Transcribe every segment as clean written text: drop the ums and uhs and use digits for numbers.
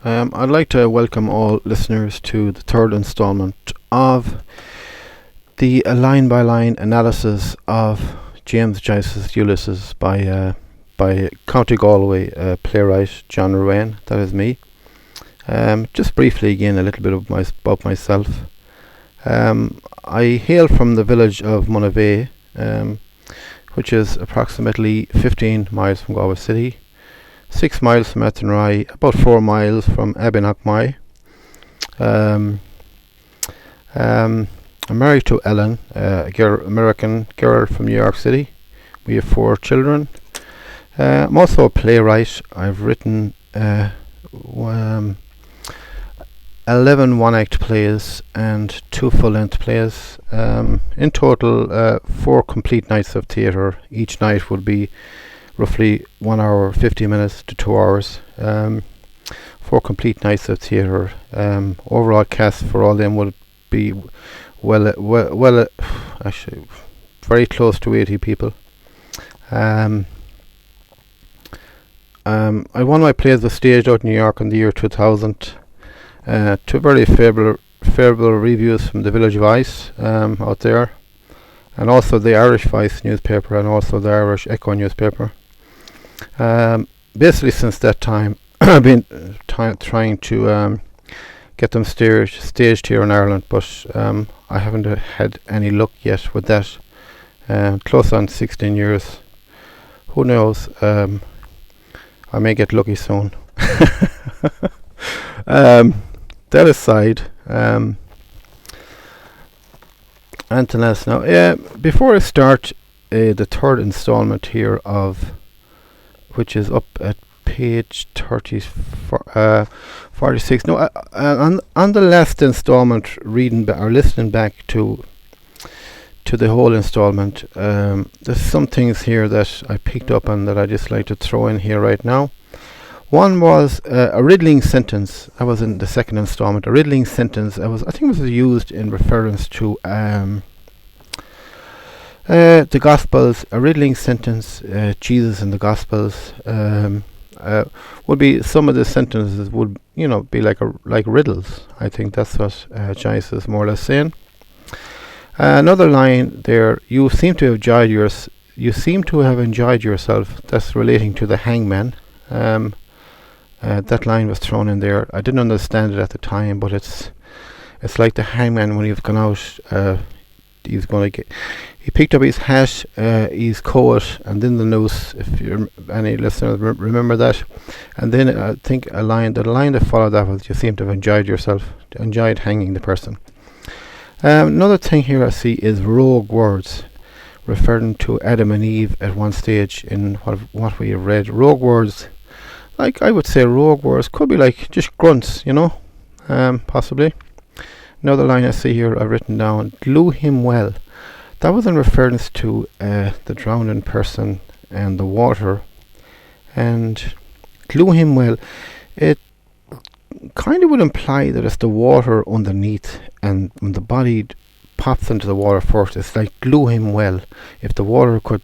I'd like to welcome all listeners to the third installment of the line-by-line analysis of James Joyce's Ulysses by County Galway playwright John Ruane. That is me. Just briefly again a little bit about myself. I hail from the village of Monavea, which is approximately 15 miles from Galway City, 6 miles from Athenry, about 4 miles from Abenakmai. I'm married to Ellen, a American girl from New York City. We have 4 children. I'm also a playwright. I've written 11 one-act plays and 2 full-length plays. In total, 4 complete nights of theatre. Each night would be roughly 1 hour 50 minutes to 2 hours. 4 complete nights of theatre. Overall cast for all them would be actually very close to 80 people. I won my plays was staged out in New York in the year 2000. To very favourable reviews from the Village Vice out there, and also the Irish Vice newspaper, and also the Irish Echo newspaper. Basically, since that time, I've been trying to get them staged here in Ireland, but I haven't had any luck yet with that. Close on 16 years. Who knows? I may get lucky soon. That aside, anything else now? Before I start the third installment here of, which is up at page 46. No, on the last installment, listening back to the whole installment, there's some things here that I picked up on that I just like to throw in here right now. One was a riddling sentence. That was in the second installment. A riddling sentence. I think it was used in reference to the Gospels. A riddling sentence. Jesus in the Gospels would be, some of the sentences would be like riddles. I think that's what Joyce is more or less saying. Another line there. You seem to have enjoyed yourself. That's relating to the hangman. That line was thrown in there. I didn't understand it at the time, but it's like the hangman when he's gone out. He picked up his hat, his coat, and then the noose. If any listeners remember that, and then I think the line that followed that was, "You seem to have enjoyed yourself, enjoyed hanging the person." Another thing here I see is rogue words, referring to Adam and Eve at one stage in what we have read. Rogue words. Like, I would say rogue words could be like just grunts, possibly. Another line I see here I've written down, glue him well. That was in reference to the drowning person and the water. And glue him well, it kind of would imply that it's the water underneath, and when the body pops into the water first, it's like glue him well. If the water could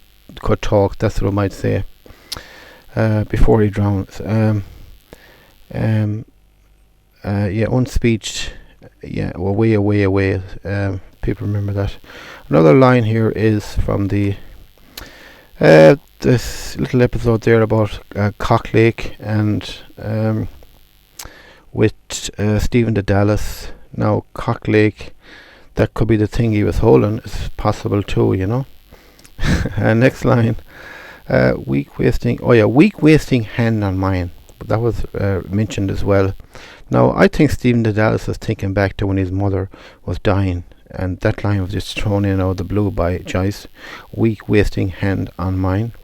talk, that's what I might say. Before he drowns. Unspeeched. Away. People remember that. Another line here is from the this little episode there about Cock Lake and with Stephen de Dallas. Now, Cock Lake, that could be the thing he was holding. It's possible too, Next line. Week wasting hand on mine. But that was mentioned as well. Now, I think Stephen de Dallas was thinking back to when his mother was dying, and that line was just thrown in out of the blue by Joyce. Week wasting hand on mine.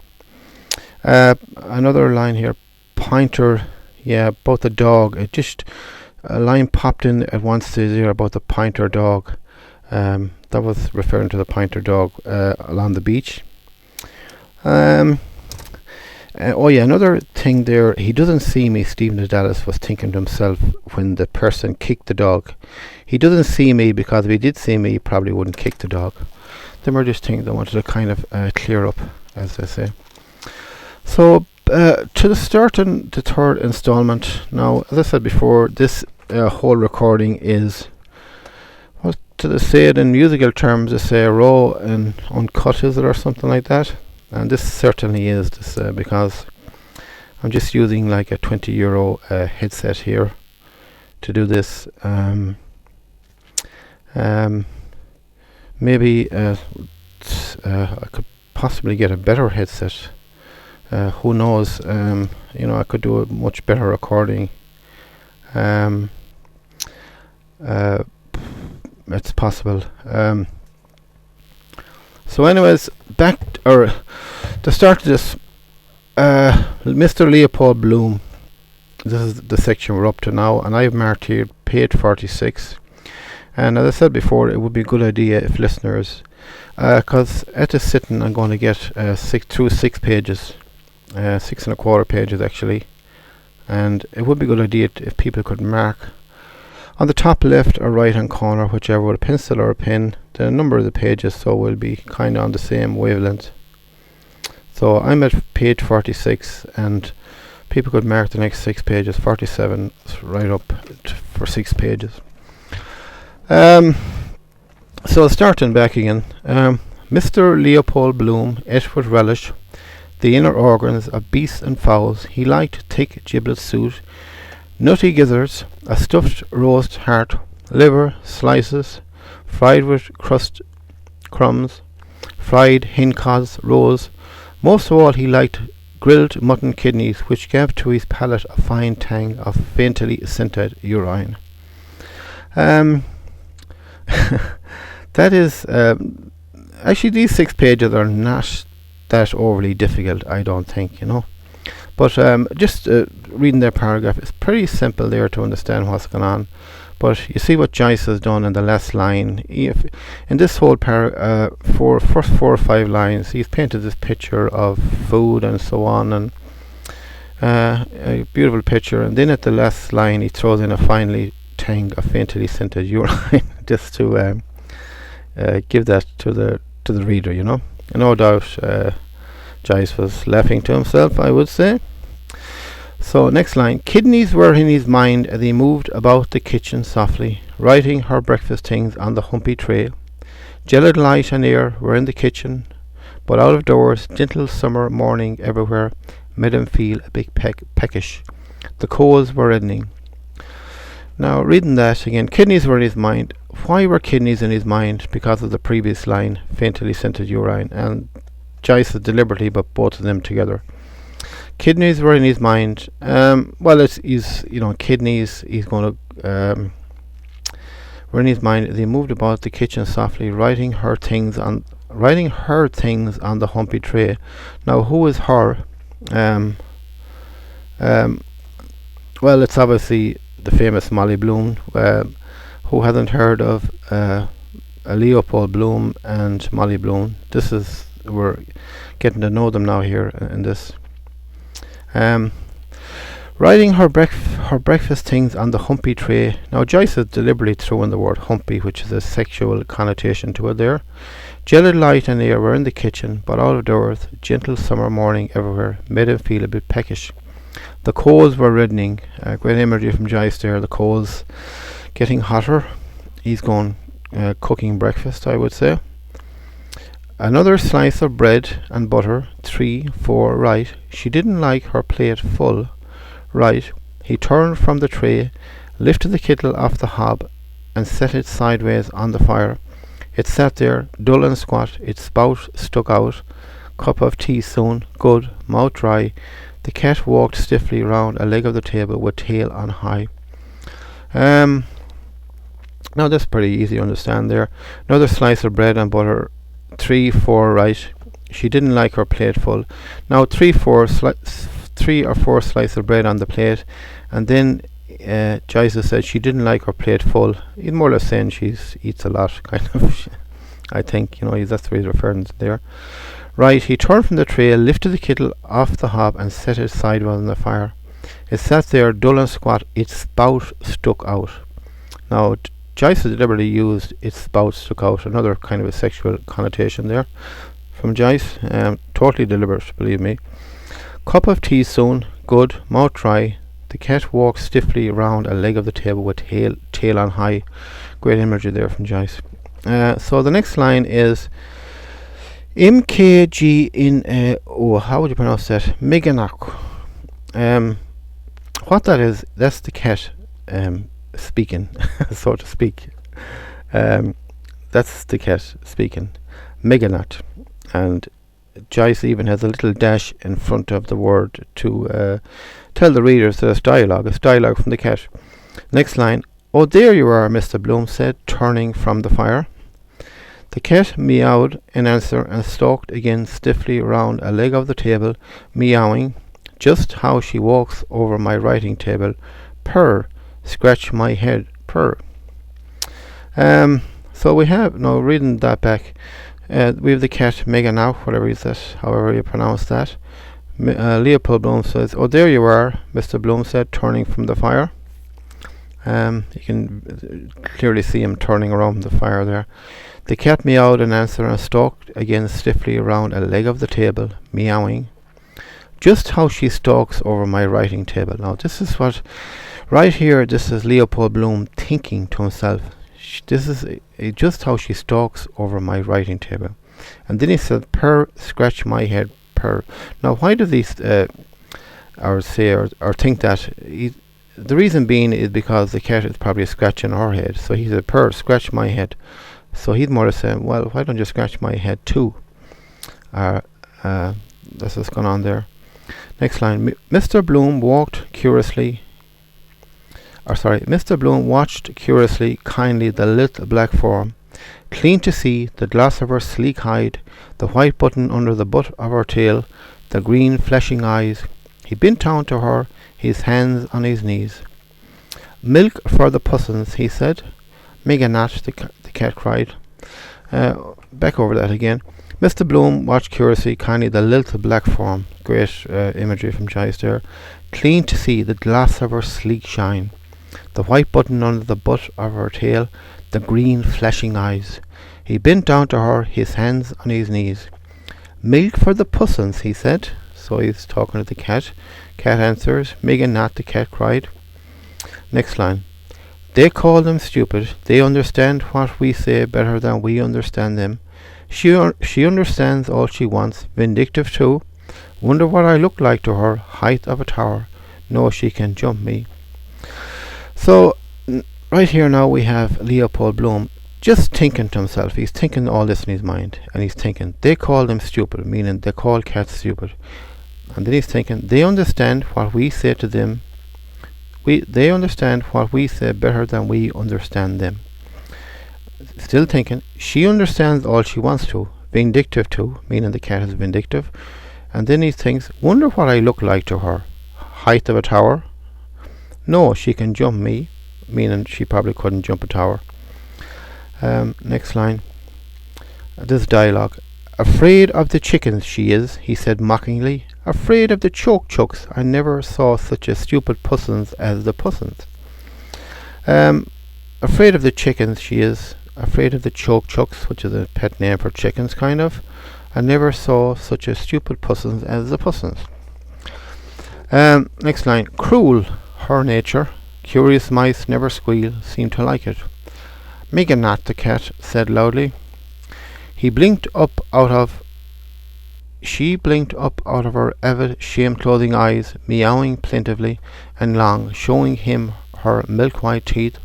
Another line here, pointer. Yeah, about the dog. It just a line popped in at one stage there about the pointer dog. That was referring to the pointer dog along the beach. Another thing there, he doesn't see me, Stephen de Dallas was thinking to himself when the person kicked the dog. He doesn't see me, because if he did see me, he probably wouldn't kick the dog. They were just things I wanted to kind of clear up, as I say. So to the start in the third installment. Now, as I said before, this whole recording is, what do they say it in musical terms? They say raw and uncut, is it, or something like that? And this certainly is this, because I'm just using like a €20 headset here to do this. Maybe I could possibly get a better headset. Who knows? I could do a much better recording. It's possible. So anyways, to start this, Mr. Leopold Bloom. This is the section we're up to now, and I've marked here page 46. And as I said before, it would be a good idea if listeners, because at this sitting I'm going to get through 6 pages, 6.25 pages actually, and it would be a good idea if people could mark on the top left or right hand corner, whichever, with a pencil or a pen, the number of the pages, so we'll be kind of on the same wavelength. So I'm at page 46, and people could mark the next 6 pages, 47 right up for 6 pages. So starting back again, Mr. Leopold Bloom ate with relish the inner organs of beasts and fowls. He liked thick giblet soup, nutty gizzards, a stuffed roast heart, liver, slices, fried with crumbs, fried hen cods, rolls. Most of all, he liked grilled mutton kidneys, which gave to his palate a fine tang of faintly scented urine. That is, actually these 6 pages are not that overly difficult, I don't think, But just reading their paragraph, it's pretty simple there to understand what's going on. But you see what Joyce has done in the last line. In this whole first 4 or 5 lines, he's painted this picture of food and so on, and a beautiful picture. And then at the last line, he throws in a finely tang of faintly scented urine, just to give that to the reader, And no doubt Joyce was laughing to himself, I would say. So next line. Kidneys were in his mind as he moved about the kitchen softly, writing her breakfast things on the humpy tray. Gelid light and air were in the kitchen, but out of doors, gentle summer morning everywhere made him feel a bit peckish. The coals were reddening. Now, reading that again, kidneys were in his mind. Why were kidneys in his mind? Because of the previous line, faintly scented urine, and Joyce has deliberately put both of them together. Kidneys were in his mind. Kidneys. He's going to were in his mind as he moved about the kitchen softly, writing her things on the humpy tray. Now, who is her? It's obviously the famous Molly Bloom. Who hasn't heard of a Leopold Bloom and Molly Bloom? We're getting to know them now here in this. Writing her breakfast things on the humpy tray. Now Joyce has deliberately thrown in the word humpy, which is a sexual connotation to it there. Gelid light and air were in the kitchen, but out of doors, gentle summer morning everywhere made him feel a bit peckish. The coals were reddening. Great imagery from Joyce there. The coals getting hotter. He's gone cooking breakfast, I would say. Another slice of bread and butter, 3, 4, right. She didn't like her plate full, right. He turned from the tray, lifted the kettle off the hob, and set it sideways on the fire. It sat there, dull and squat, its spout stuck out. Cup of tea soon, good, mouth dry. The cat walked stiffly round a leg of the table with tail on high. Now that's pretty easy to understand there. Another slice of bread and butter, 3, 4, right. She didn't like her plate full. Now 3 or 4 slices of bread on the plate, and then Joyce said she didn't like her plate full. He's more or less saying she eats a lot, kind of. I think, that's the way he's referring to there. Right, he turned from the tray, lifted the kettle off the hob, and set it sideways on the fire. It sat there, dull and squat, its spout stuck out. Now, Joyce has deliberately used its spout stuck out, another kind of a sexual connotation there from Joyce. Totally deliberate, believe me. Cup of tea soon. Good. Mouth dry. The cat walked stiffly round a leg of the table with tail on high. Great imagery there from Joyce. So the next line is MKG in how would you pronounce that? Meganak. What that is, that's the cat speaking, so to speak. That's the cat speaking. Meganat. And Joyce even has a little dash in front of the word to tell the readers that it's dialogue. It's dialogue from the cat. Next line. Oh, there you are, Mr. Bloom said, turning from the fire. The cat meowed in answer and stalked again stiffly round a leg of the table, meowing, just how she walks over my writing table. Purr, scratch my head, purr. So we have, now reading that back, we have the cat Meganau, whatever is that, however you pronounce that. Leopold Bloom says, oh, there you are, Mr. Bloom said, turning from the fire. You can clearly see him turning around the fire there. The cat meowed in answer and stalked again stiffly around a leg of the table, meowing. Just how she stalks over my writing table. Now this is what, right here, this is Leopold Bloom thinking to himself. This is just how she stalks over my writing table. And then he said, purr, scratch my head, purr. Now why do these, or think that? The reason being is because the cat is probably scratching her head. So he said, purr, scratch my head. So he'd more say, well, why don't you scratch my head too? That's what's going on there. Next line. Mr. Bloom watched curiously, kindly the little black form, clean to see, the gloss of her sleek hide, the white button under the butt of her tail, the green flashing eyes. He bent down to her, his hands on his knees. Milk for the pussons, he said. Meganat, the cat cried. Back over that again. Mr. Bloom watched curiously, kindly the little black form. Great imagery from Joyce there. Clean to see, the glass of her sleek shine, the white button under the butt of her tail, the green flashing eyes. He bent down to her, his hands on his knees. Milk for the pussons, he said. So he's talking to the cat. Cat answers. Meganat, the cat cried. Next line. They call them stupid. They understand what we say better than we understand them. She understands all she wants. Vindictive too. Wonder what I look like to her. Height of a tower. No, she can jump me. So right here now we have Leopold Bloom just thinking to himself. He's thinking all this in his mind, and he's thinking they call them stupid, meaning they call cats stupid. And then he's thinking they understand what we say to them. They understand what we say better than we understand them. Still thinking, she understands all she wants to. Vindictive too, meaning the cat is vindictive. And then he thinks, wonder what I look like to her. Height of a tower. No, she can jump me, meaning she probably couldn't jump a tower. Next line. This dialogue. Afraid of the chickens she is, he said mockingly. Afraid of the chucks. I never saw such a stupid pussons as the pussons. Afraid of the chickens she is. Afraid of the chucks, which is a pet name for chickens, kind of. I never saw such a stupid pussons as the pussons. Next line. Cruel, her nature. Curious mice never squeal, seem to like it. Meganat, the cat, said loudly. She blinked up out of her avid, shame-clothing eyes, meowing plaintively and long, showing him her milk-white teeth.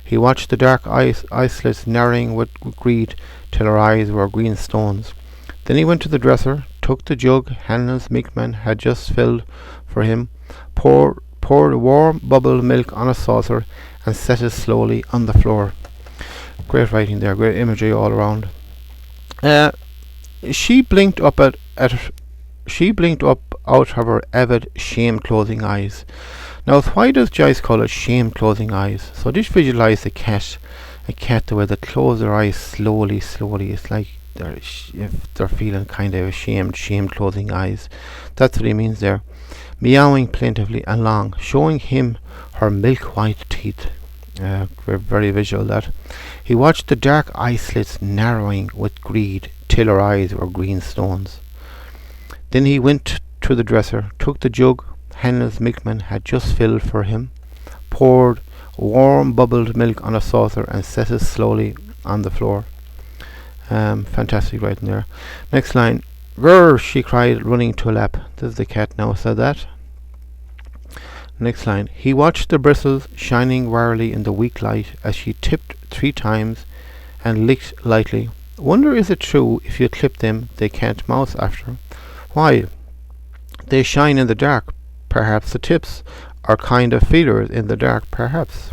He watched the dark eye slits narrowing with greed till her eyes were green stones. Then he went to the dresser, took the jug Hanlon's milkman had just filled for him, poured warm bubbled milk on a saucer, and set it slowly on the floor. Great writing there, great imagery all around. She blinked up out of her avid, shame-clothing eyes. Now, why does Joyce call it shame-clothing eyes? So just visualize a cat the way they close their eyes slowly. It's like if they're feeling kind of ashamed, shame-clothing eyes. That's what he means there. Meowing plaintively and long, showing him her milk-white teeth. Very visual that. He watched the dark eye slits narrowing with greed till her eyes were green stones. Then he went to the dresser, took the jug Hannah's milkman had just filled for him, poured warm bubbled milk on a saucer and set it slowly on the floor. Fantastic writing there. Next line. Grrr, she cried, running to a lap. This is the cat now said that. Next line. He watched the bristles shining warily in the weak light as she tipped 3 times and licked lightly. Wonder is it true if you clip them they can't mouse after? Why? They shine in the dark. Perhaps the tips are kind of feelers in the dark. Perhaps.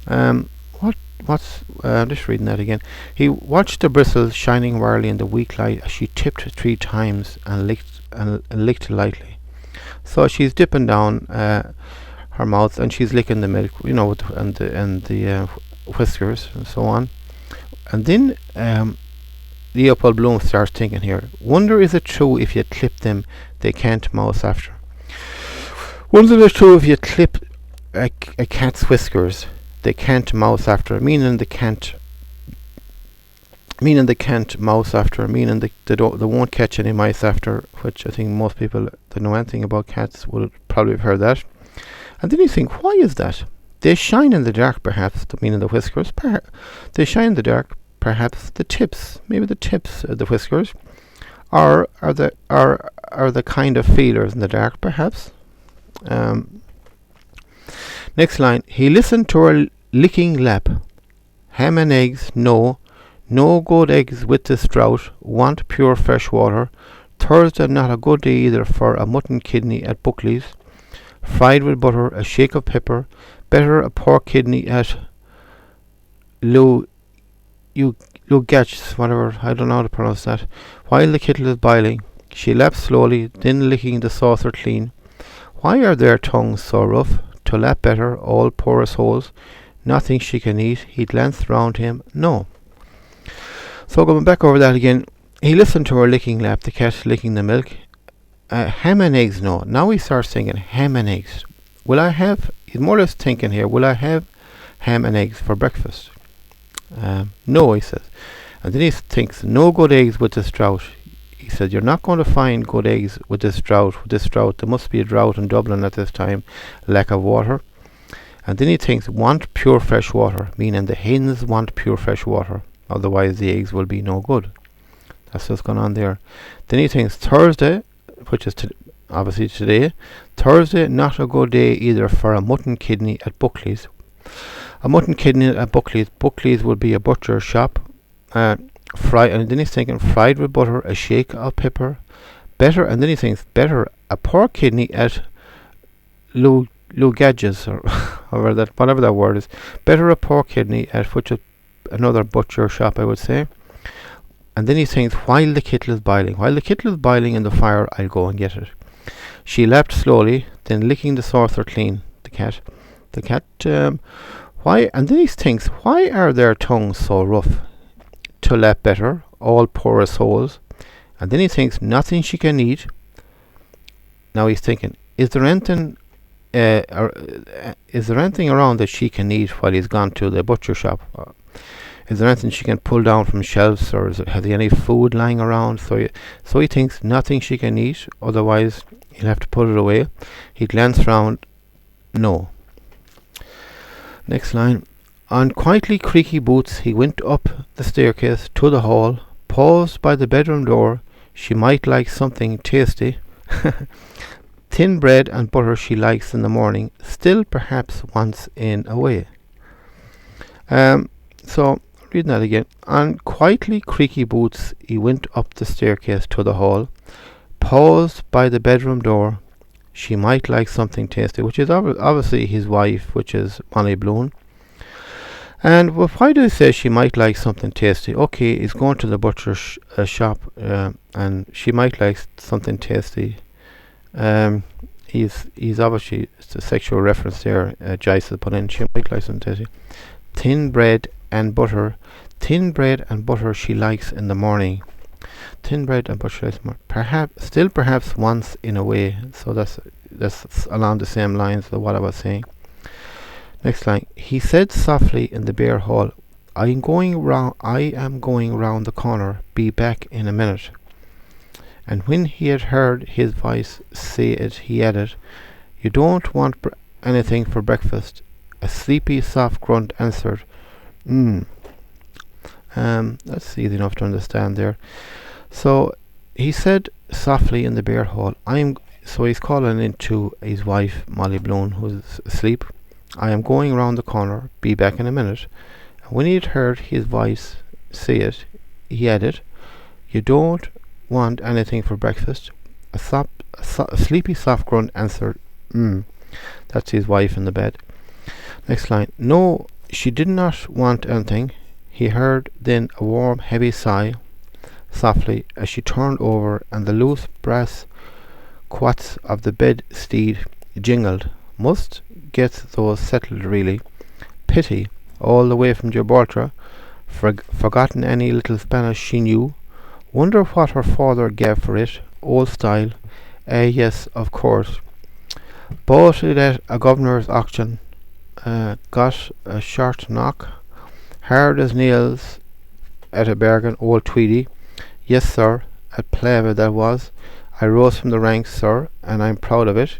Just reading that again. He watched the bristles shining warily in the weak light as she tipped 3 times and licked lightly. So she's dipping down her mouth and she's licking the milk, and the whiskers and so on. And then Leopold Bloom starts thinking here. Wonder is it true if you clip them they can't mouse after? Wonder is it true if you clip a cat's whiskers they can't mouse after, meaning they can't mouse after, meaning they won't catch any mice after, which I think most people that know anything about cats will probably have heard that. And then you think, why is that? They shine in the dark, perhaps, meaning the whiskers. They shine in the dark, perhaps the tips, maybe the tips of the whiskers, are the kind of feelers in the dark, perhaps. Next line. He listened to her licking lap. Ham and eggs, no good eggs with this drought. Want pure fresh water. Thursday not a good day either for a mutton kidney at Buckley's. Fried with butter, a shake of pepper. Better a pork kidney at Lugatch's, whatever, I don't know how to pronounce that. While the kettle is boiling, she lapped slowly, then licking the saucer clean. Why are their tongues so rough? To lap better, all porous holes. Nothing she can eat. He glanced round him. No. So going back over that again, he listened to her licking lap, the cat licking the milk. Ham and eggs, no. Now he starts thinking, ham and eggs. He's more or less thinking here, will I have ham and eggs for breakfast? No, he says. And then he thinks, no good eggs with this drought. He said, you're not going to find good eggs with this drought. There must be a drought in Dublin at this time, lack of water. And then he thinks, want pure fresh water, meaning the hens want pure fresh water, otherwise the eggs will be no good. That's what's going on there. Then he thinks Thursday, which is obviously today, Thursday not a good day either for a mutton kidney at Buckley's. A mutton kidney at Buckley's. Buckley's would be a butcher shop. And then he's thinking fried with butter, a shake of pepper. Better, and then he thinks better a pork kidney at Lugatch's or whatever that word is. Better a pork kidney at another butcher shop, I would say. And then he thinks, while the kettle is boiling in the fire, I'll go and get it. She lapped slowly, then licking the saucer clean. The cat. Why? And then he thinks, why are their tongues so rough? To lap better, all porous holes. And then he thinks, nothing she can eat. Now he's thinking, is there anything around that she can eat while he's gone to the butcher shop? Is there anything she can pull down from shelves, or has he any food lying around? So he thinks nothing she can eat, otherwise he'll have to put it away. He glanced round. No. Next line. On quietly creaky boots he went up the staircase to the hall, paused by the bedroom door. She might like something tasty. Thin bread and butter she likes in the morning, still perhaps once in a way. So reading that again. On quietly creaky boots he went up the staircase to the hall, paused by the bedroom door. She might like something tasty, which is obviously his wife, which is Molly Bloom. And why do they say she might like something tasty? Okay, he's going to the butcher shop, and she might like something tasty. He's obviously, it's a sexual reference there. Joyce has put in, she might like something tasty. Thin bread and butter she likes in the morning. Thin bread and butter, perhaps once in a way. So that's along the same lines of what I was saying. Next line. He said softly in the bare hall, I am going round the corner. Be back in a minute. And when he had heard his voice say it, he added, "You don't want anything for breakfast?" A sleepy, soft grunt answered, "Mm." That's easy enough to understand there. So he said softly in the beer hall, So he's calling into his wife, Molly Bloom, who's asleep. "I am going round the corner. Be back in a minute." And when he had heard his voice say it, he added, "You don't want anything for breakfast?" A sleepy, soft grunt answered, "Mm." That's his wife in the bed. Next line. No, she did not want anything. He heard then a warm, heavy sigh, softly, as she turned over, and the loose brass quoits of the bedstead jingled. "Must get those settled, really. Pity, all the way from Gibraltar. Forgotten any little Spanish she knew. Wonder what her father gave for it. Old style. Yes, of course. Bought it at a governor's auction. Got a short knock. Hard as nails at a bargain. Old Tweedy. Yes, sir. At Plava that was. I rose from the ranks, sir, and I'm proud of it.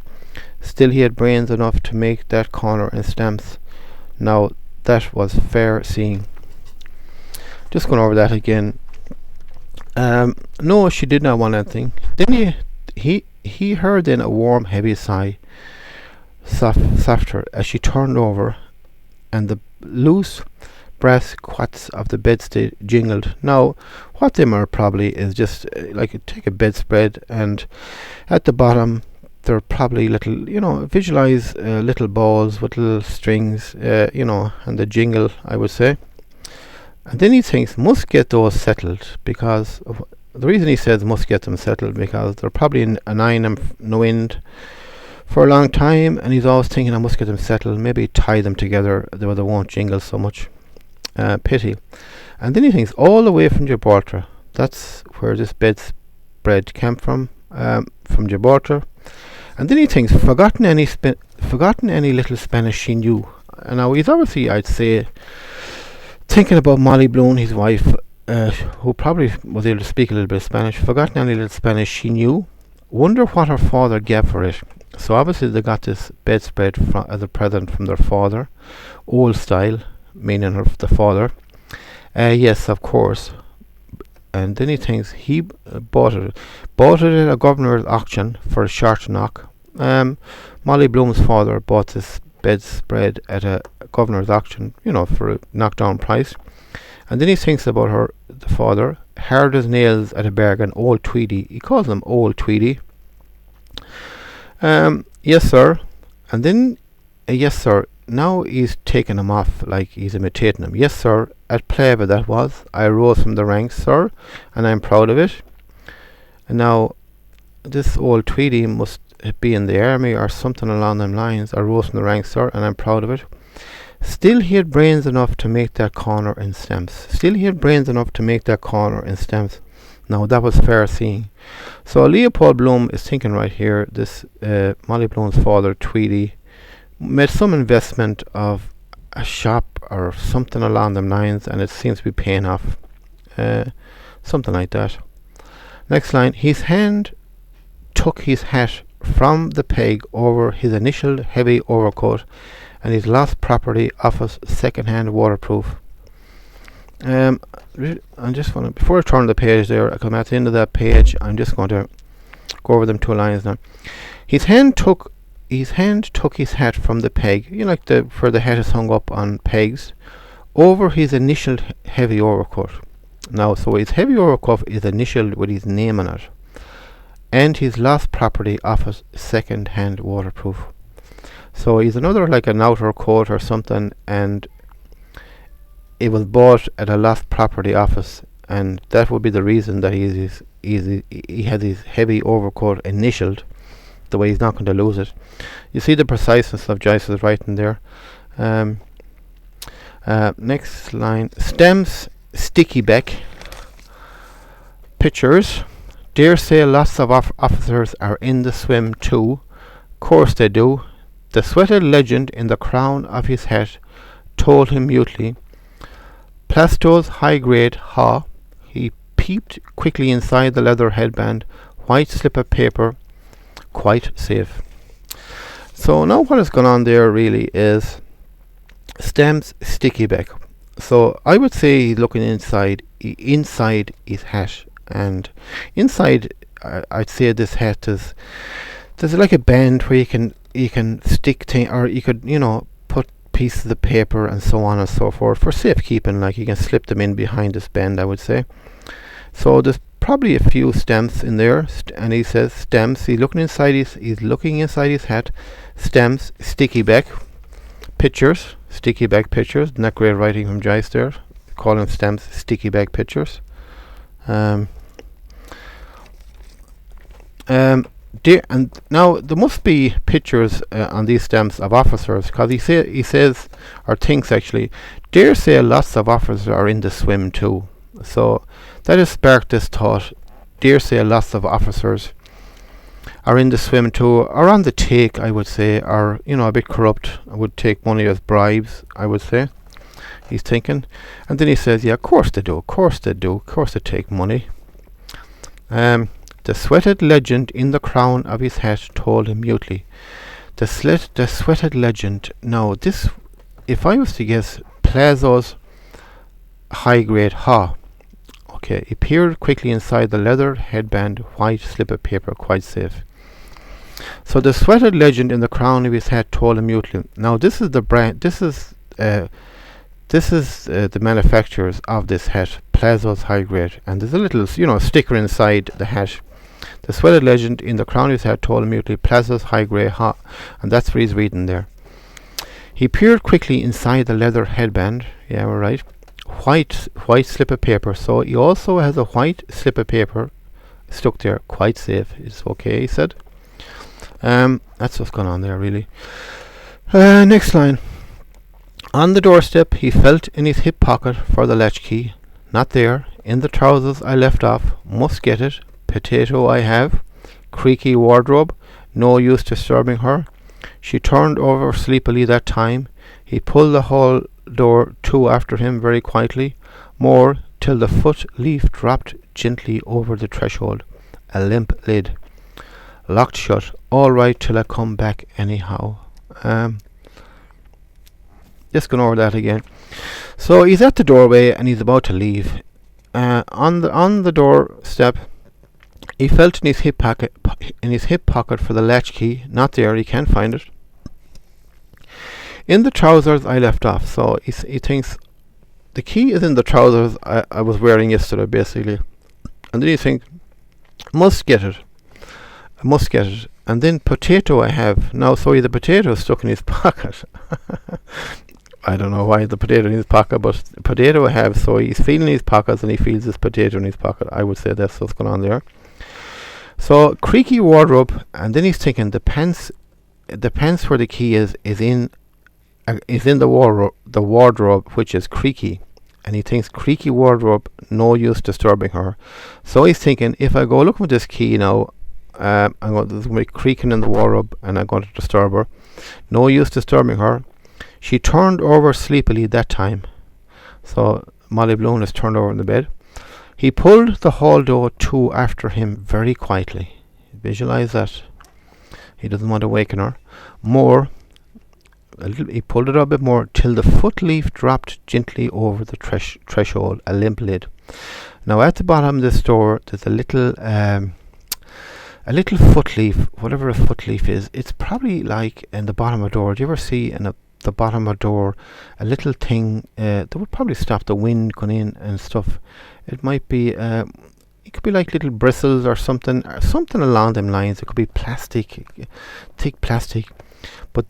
Still he had brains enough to make that corner in stamps. Now that was fair seeing." Just going over that again. No, she did not want anything. Then he heard then a warm, heavy sigh, softer, as she turned over, and the loose brass quoits of the bedstead jingled. Now, what them are probably is just like take a bedspread, and at the bottom they're probably little, visualize little balls with little strings, and the jingle, I would say. And then he thinks, must get those settled, because the reason he says must get them settled, because they're probably in a nine and no end for a long time, and he's always thinking, I must get them settled, maybe tie them together, though they won't jingle so much. Pity. And then he thinks, all the way from Gibraltar. That's where this bedspread came from Gibraltar. And then he thinks, forgotten any little Spanish she knew. And now he's obviously, I'd say, thinking about Molly Bloom, his wife, who probably was able to speak a little bit of Spanish. Forgotten any little Spanish she knew. Wonder what her father gave for it. So obviously they got this bedspread as a present from their father, old style, meaning the father. Yes, of course. And then he thinks he bought it at a governor's auction for a short knock. Molly Bloom's father bought this bedspread at a governor's auction, for a knockdown price. And then he thinks about the father, hard as nails at a bargain, Old Tweedy. He calls him Old Tweedy. Yes, sir. And then, yes, sir. Now he's taking him off like he's imitating him. Yes, sir. At Plava that was. I rose from the ranks, sir, and I'm proud of it. And now, this Old Tweedy must be in the army or something along them lines. I rose from the ranks, sir, and I'm proud of it. Still he had brains enough to make that corner in stamps. Now that was fair seeing. So Leopold Bloom is thinking right here, this Molly Bloom's father, Tweedy, made some investment of a shop or something along them lines, and it seems to be paying off. Something like that. Next line. His hand took his hat from the peg over his initial heavy overcoat and his lost property office second-hand waterproof. I just want to, before I turn the page there, I come at the end of that page, I'm just going to go over them two lines now. His hand took his hat from the peg, like where the hat is hung up on pegs, over his initialed heavy overcoat. Now, so his heavy overcoat is initialed with his name on it, and his lost property office second-hand waterproof. So he's another like an outer coat or something, and it was bought at a lost property office, and that would be the reason that he had his heavy overcoat initialed, the way he's not going to lose it. You see the preciseness of Joyce's writing there. Next line. Stems, sticky back. Pictures. Dare say lots of officers are in the swim too. Course they do. The sweated legend in the crown of his hat told him mutely. Plasto's high grade ha. He peeped quickly inside the leather headband. white slip of paper, quite safe. So now what has gone on there really is stems sticky back. So I would say he's looking inside his hat, and inside I'd say this hat there's like a band where you can stick things, or you could put pieces of paper and so on and so forth for safekeeping. Like you can slip them in behind this band, I would say. So there's probably a few stems in there, and he says stems. He's looking inside his hat. Stems, sticky back, pictures, sticky back pictures. Not great writing from Joyce there. Calling stems sticky back pictures. And now there must be pictures on these stems of officers, because he says, or thinks actually, dare say lots of officers are in the swim too. So that has sparked this thought. Dare say lots of officers are in the swim too, or on the take, I would say, or a bit corrupt. I would take money as bribes, I would say. He's thinking, and then he says, "Yeah, of course they do. Of course they do. Of course they take money." The sweated legend in the crown of his hat told him mutely. The sweated legend. Now, this, if I was to guess, Plazo's high-grade ha. Okay, he peered quickly inside the leather headband, white slip of paper, quite safe. So the sweated legend in the crown of his hat told him mutely. Now, this is the brand. This is the manufacturers of this hat, Plazo's high grade, and there's a little sticker inside the hat. The sweated legend in the crown of his hat told him mutely, Plazo's high grade ha, and that's what he's reading there. He peered quickly inside the leather headband. Yeah, we're right. White slip of paper. So he also has a white slip of paper stuck there, quite safe. It's okay, he said. That's what's going on there, really. Next line. On the doorstep, he felt in his hip pocket for the latchkey. Not there. In the trousers I left off. Must get it. Potato I have. Creaky wardrobe. No use disturbing her. She turned over sleepily that time. He pulled the hall door to after him very quietly. More, till the foot leaf dropped gently over the threshold. A limp lid. Locked shut. All right till I come back anyhow. Just going over that again. So he's at the doorway and he's about to leave. On the doorstep, he felt in his hip pocket for the latchkey. Not there. He can't find it. In the trousers I left off. So he thinks the key is in the trousers I was wearing yesterday, basically. And then he thinks, must get it. I must get it. And then potato I have. Now, so the potato is stuck in his pocket. I don't know why the potato in his pocket, but potato I have. So he's feeling his pockets and he feels his potato in his pocket. I would say that's what's going on there. So creaky wardrobe, and then he's thinking the pants where the key is in the wardrobe, which is creaky. And he thinks creaky wardrobe, no use disturbing her. So he's thinking, if I go looking for this key now, there's going to be creaking in the wardrobe and I'm going to disturb her. No use disturbing her. She turned over sleepily that time. So Molly Bloom is turned over in the bed. He pulled the hall door to after him very quietly. Visualize that. He doesn't want to waken her. He pulled it up a bit more till the foot leaf dropped gently over the threshold, a limp lid. Now at the bottom of this door, there's a little foot leaf, whatever a foot leaf is. It's probably like in the bottom of a door. Do you ever see in the bottom of a door a little thing that would probably stop the wind going in and stuff? It might be it could be like little bristles or something along them lines. It could be plastic, thick plastic, but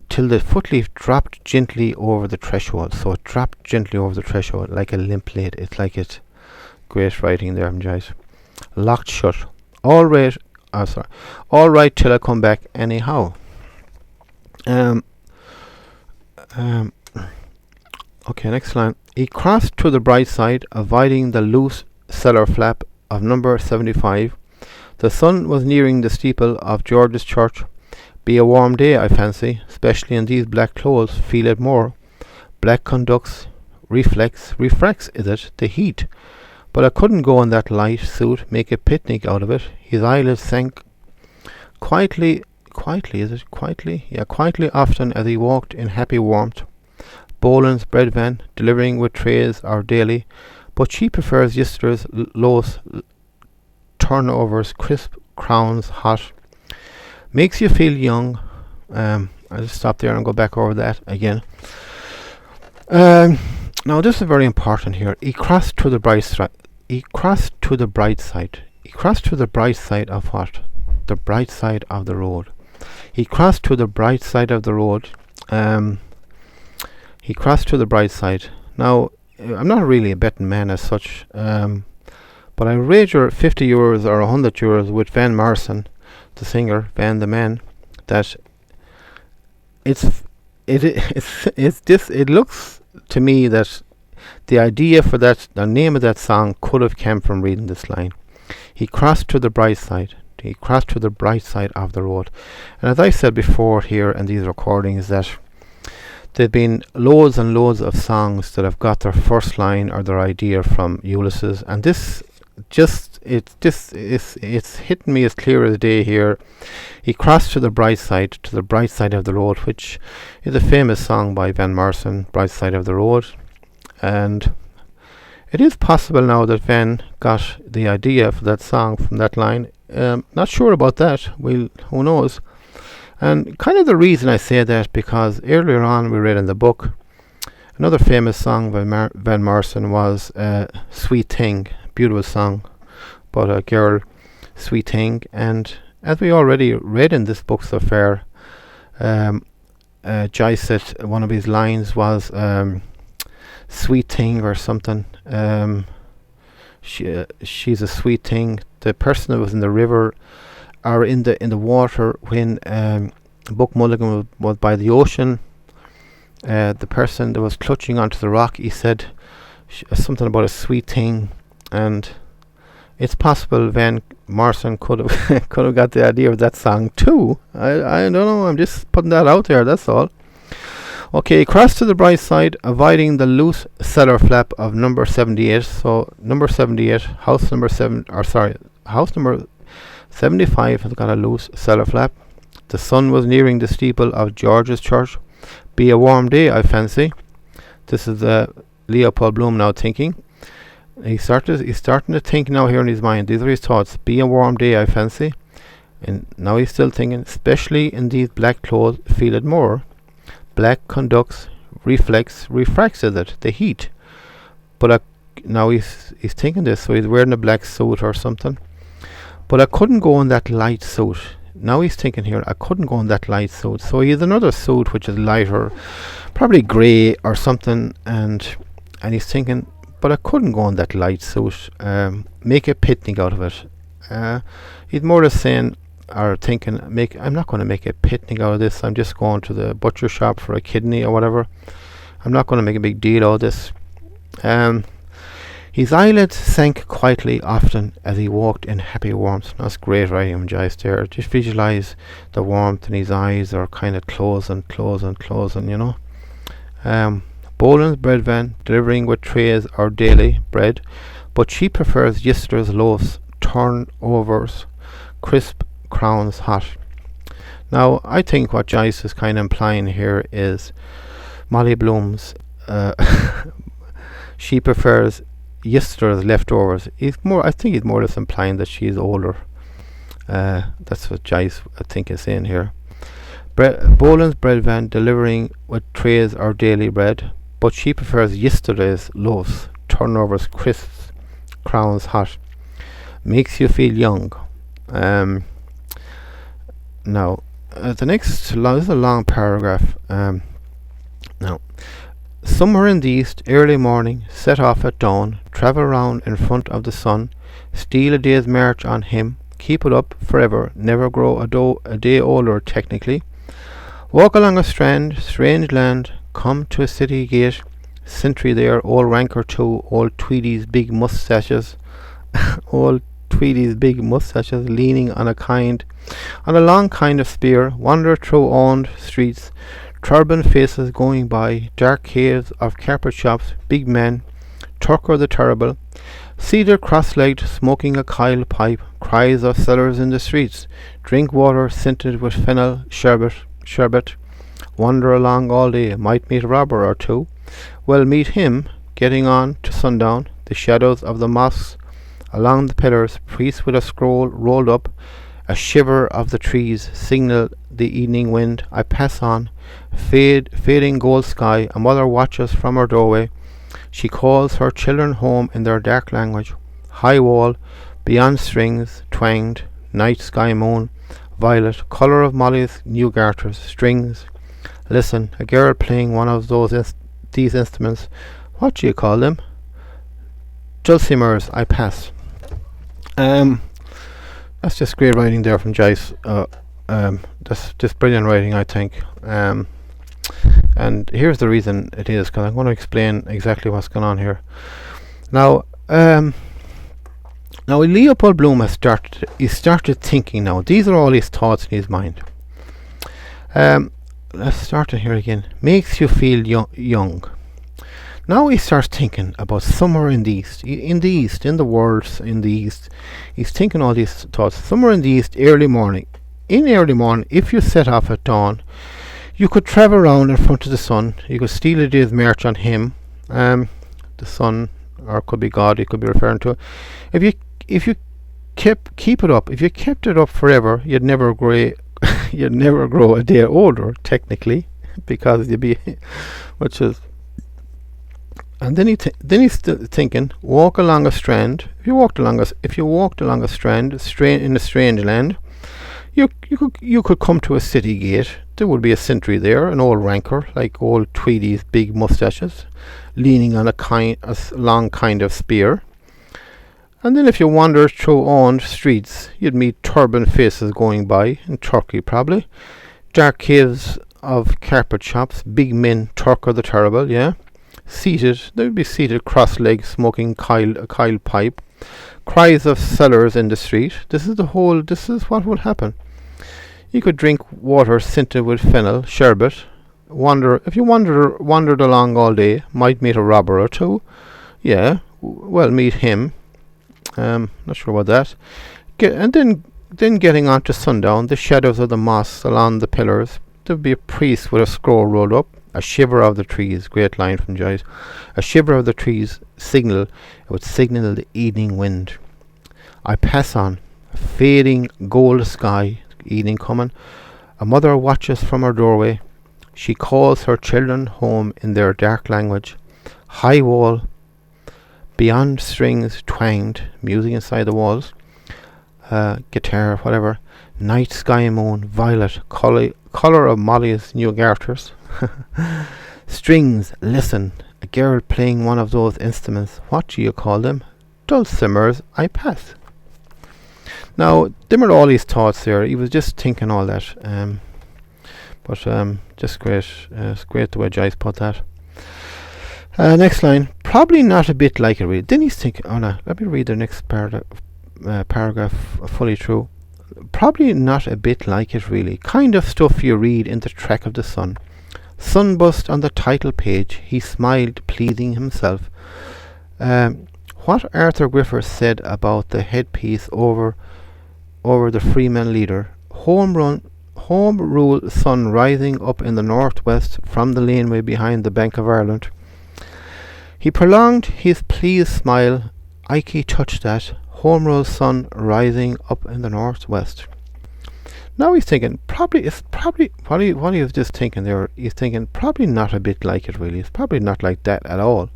till the foot leaf dropped gently over the threshold. So it dropped gently over the threshold like a limp lid. It's like it. Great writing there from Joyce. Locked shut. All right till I come back anyhow. Okay, next line. He crossed to the bright side, avoiding the loose cellar flap of number 75. The sun was nearing the steeple of George's Church. Be a warm day, I fancy, especially in these black clothes. Feel it more. Black conducts, refracts, is it, the heat. But I couldn't go in that light suit, make a picnic out of it. His eyelids sank quietly, is it? Quietly? Yeah, quietly often as he walked in happy warmth. Boland's bread van, delivering with trays our daily, but she prefers yesterday's loaves, turnovers, crisp crowns, hot. Makes you feel young. I'll just stop there and go back over that again. Now this is very important here. He crossed to the bright side. He crossed to the bright side. He crossed to the bright side of what? The bright side of the road. He crossed to the bright side of the road. He crossed to the bright side. Now, I'm not really a betting man as such, but I wager €50 or €100 with Van Morrison, the singer, Van the man, that it looks to me that the idea for that, the name of that song, could have come from reading this line. He crossed to the bright side. He crossed to the bright side of the road. And as I said before here in these recordings, that there've been loads and loads of songs that have got their first line or their idea from Ulysses, and this it's hitting me as clear as day here. He crossed to the bright side of the road, which is a famous song by Van Morrison, Bright Side of the Road. And it is possible now that Van got the idea for that song from that line. Not sure about that. Who knows? And kind of the reason I say that, because earlier on we read in the book another famous song by Van Morrison was Sweet Thing, beautiful song about a girl, Sweet Thing. And as we already read in this book so far, Joyce said one of his lines was sweet thing or something. She's a sweet thing. The person that was in the river or in the water when Buck Mulligan was by the ocean, the person that was clutching onto the rock, he said something about a sweet thing. And it's possible Van Morrison could have got the idea of that song too. I don't know, I'm just putting that out there, that's all. Okay, cross to the bright side, avoiding the loose cellar flap of number 78. So number 78, house number 75 has got a loose cellar flap. The sun was nearing the steeple of George's Church. Be a warm day, I fancy. This is Leopold Bloom now thinking. He's starting to think now here in his mind. These are his thoughts. Be a warm day, I fancy. And now he's still thinking, especially in these black clothes, feel it more. Black conducts, refracts is it, the heat. But now he's thinking this, so he's wearing a black suit or something. But I couldn't go in that light suit. Now he's thinking here, I couldn't go in that light suit. So he has another suit which is lighter, probably grey or something, and he's thinking, but I couldn't go in that light suit. Make a picnic out of it. He's more or less saying, or thinking, I'm not going to make a picnic out of this. I'm just going to the butcher shop for a kidney or whatever. I'm not going to make a big deal out of this. His eyelids sank quietly often as he walked in happy warmth. That's great writing, Joyce there. Just visualize the warmth in his eyes are kind of closing, you know. Boland's bread van, delivering with trays our daily bread, but she prefers yesterday's loaves, turnovers, crisp crowns hot. Now, I think what Joyce is kind of implying here is Molly Bloom's she prefers yesterday's leftovers. I think he's more or less implying that she's older. That's what Joyce, I think, is saying here. Boland's bread van, delivering with trays our daily bread, but she prefers yesterday's loaves, turnovers, crisps, crowns hot. Makes you feel young. Now, the next this is a long paragraph. Now, somewhere in the east, early morning, set off at dawn, travel round in front of the sun, steal a day's march on him, keep it up forever, never grow a day older technically. Walk along a strand, strange land, come to a city gate, sentry there, old rank or two, old Tweedy's big moustaches, leaning on a long kind of spear, wander through owned streets, turban faces going by, dark caves of carpet shops, big men, Tucker the Terrible, seated cross-legged, smoking a Kyle pipe, cries of sellers in the streets, drink water scented with fennel, sherbet, wander along all day, might meet a robber or two, well meet him, getting on to sundown, the shadows of the mosques along the pillars, priest with a scroll rolled up, a shiver of the trees signal the evening wind. I pass on, fading gold sky, a mother watches from her doorway, she calls her children home in their dark language, high wall, beyond strings, twanged, night sky moon, violet, colour of Molly's new garters, strings. Listen, a girl playing one of these instruments. What do you call them? Dulcimers. I pass. That's just great writing there from Joyce. That's just brilliant writing, I think. And here's the reason it is, because I'm going to explain exactly what's going on here. Now, Leopold Bloom has started thinking now. These are all his thoughts in his mind. Let's start it here again. Makes you feel young. Now he starts thinking about somewhere in the east, in the world, in the east. He's thinking all these thoughts. Somewhere in the east, early morning. In early morning, if you set off at dawn, you could travel around in front of the sun. You could steal a day's march on him, the sun, or it could be God. He could be referring to. If you keep it up, if you kept it up forever, you'd never grow. You'd never grow a day older, technically, because you'd be, which is. And then he's thinking, walk along a strand. If you walked along a strand, in a strange land, you could come to a city gate. There would be a sentry there, an old ranker, like old Tweedy's big moustaches, leaning on a long kind of spear. And then if you wandered through owned streets, you'd meet turban faces going by, in Turkey probably. Dark caves of carpet shops, big men, Tucker the Terrible, yeah. They would be seated cross-legged, smoking a Kyle pipe. Cries of sellers in the street. This is what would happen. You could drink water scented with fennel, sherbet. If you wandered along all day, might meet a robber or two. Yeah, well, meet him. Not sure about that. And then getting on to sundown, the shadows of the mosques along the pillars. There would be a priest with a scroll rolled up. A shiver of the trees, great line from Joyce. A shiver of the trees would signal the evening wind. I pass on, a fading gold sky, evening coming. A mother watches from her doorway. She calls her children home in their dark language. High wall, beyond strings twanged, music inside the walls. Guitar, whatever. Night sky moon, violet, colour of Molly's new garters. Strings, listen, a girl playing one of those instruments. What do you call them? Dulcimers. I pass. Now, them are all his thoughts there. He was just thinking all that. Just great. It's great the way Joyce put that. Next line. Probably not a bit like it really. Then he's thinking, oh no, let me read the next paragraph fully through. Probably not a bit like it really. Kind of stuff you read in the track of the sun. Sunburst on the title page. He smiled, pleasing himself. What Arthur Griffith said about the headpiece over the Freeman leader. Home rule sun rising up in the northwest from the laneway behind the Bank of Ireland. He prolonged his pleased smile. Ikey touched that. Home rule sun rising up in the northwest. Now he's thinking, what he was just thinking there, he's thinking, probably not a bit like it really. It's probably not like that at all.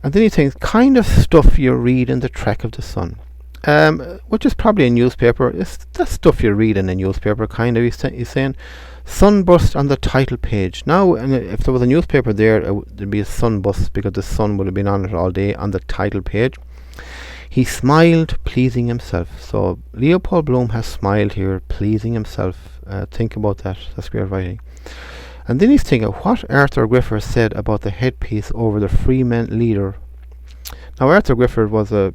And then he thinks, kind of stuff you read in the track of the sun. Which is probably a newspaper. It's that stuff you read in a newspaper, kind of. He's saying, sunburst on the title page. Now, if there was a newspaper there, there'd be a sunburst because the sun would have been on it all day on the title page. He smiled, pleasing himself. So Leopold Bloom has smiled here, pleasing himself. Think about that. That's great writing. And then he's thinking what Arthur Griffith said about the headpiece over the Freeman leader. Now Arthur Griffith was a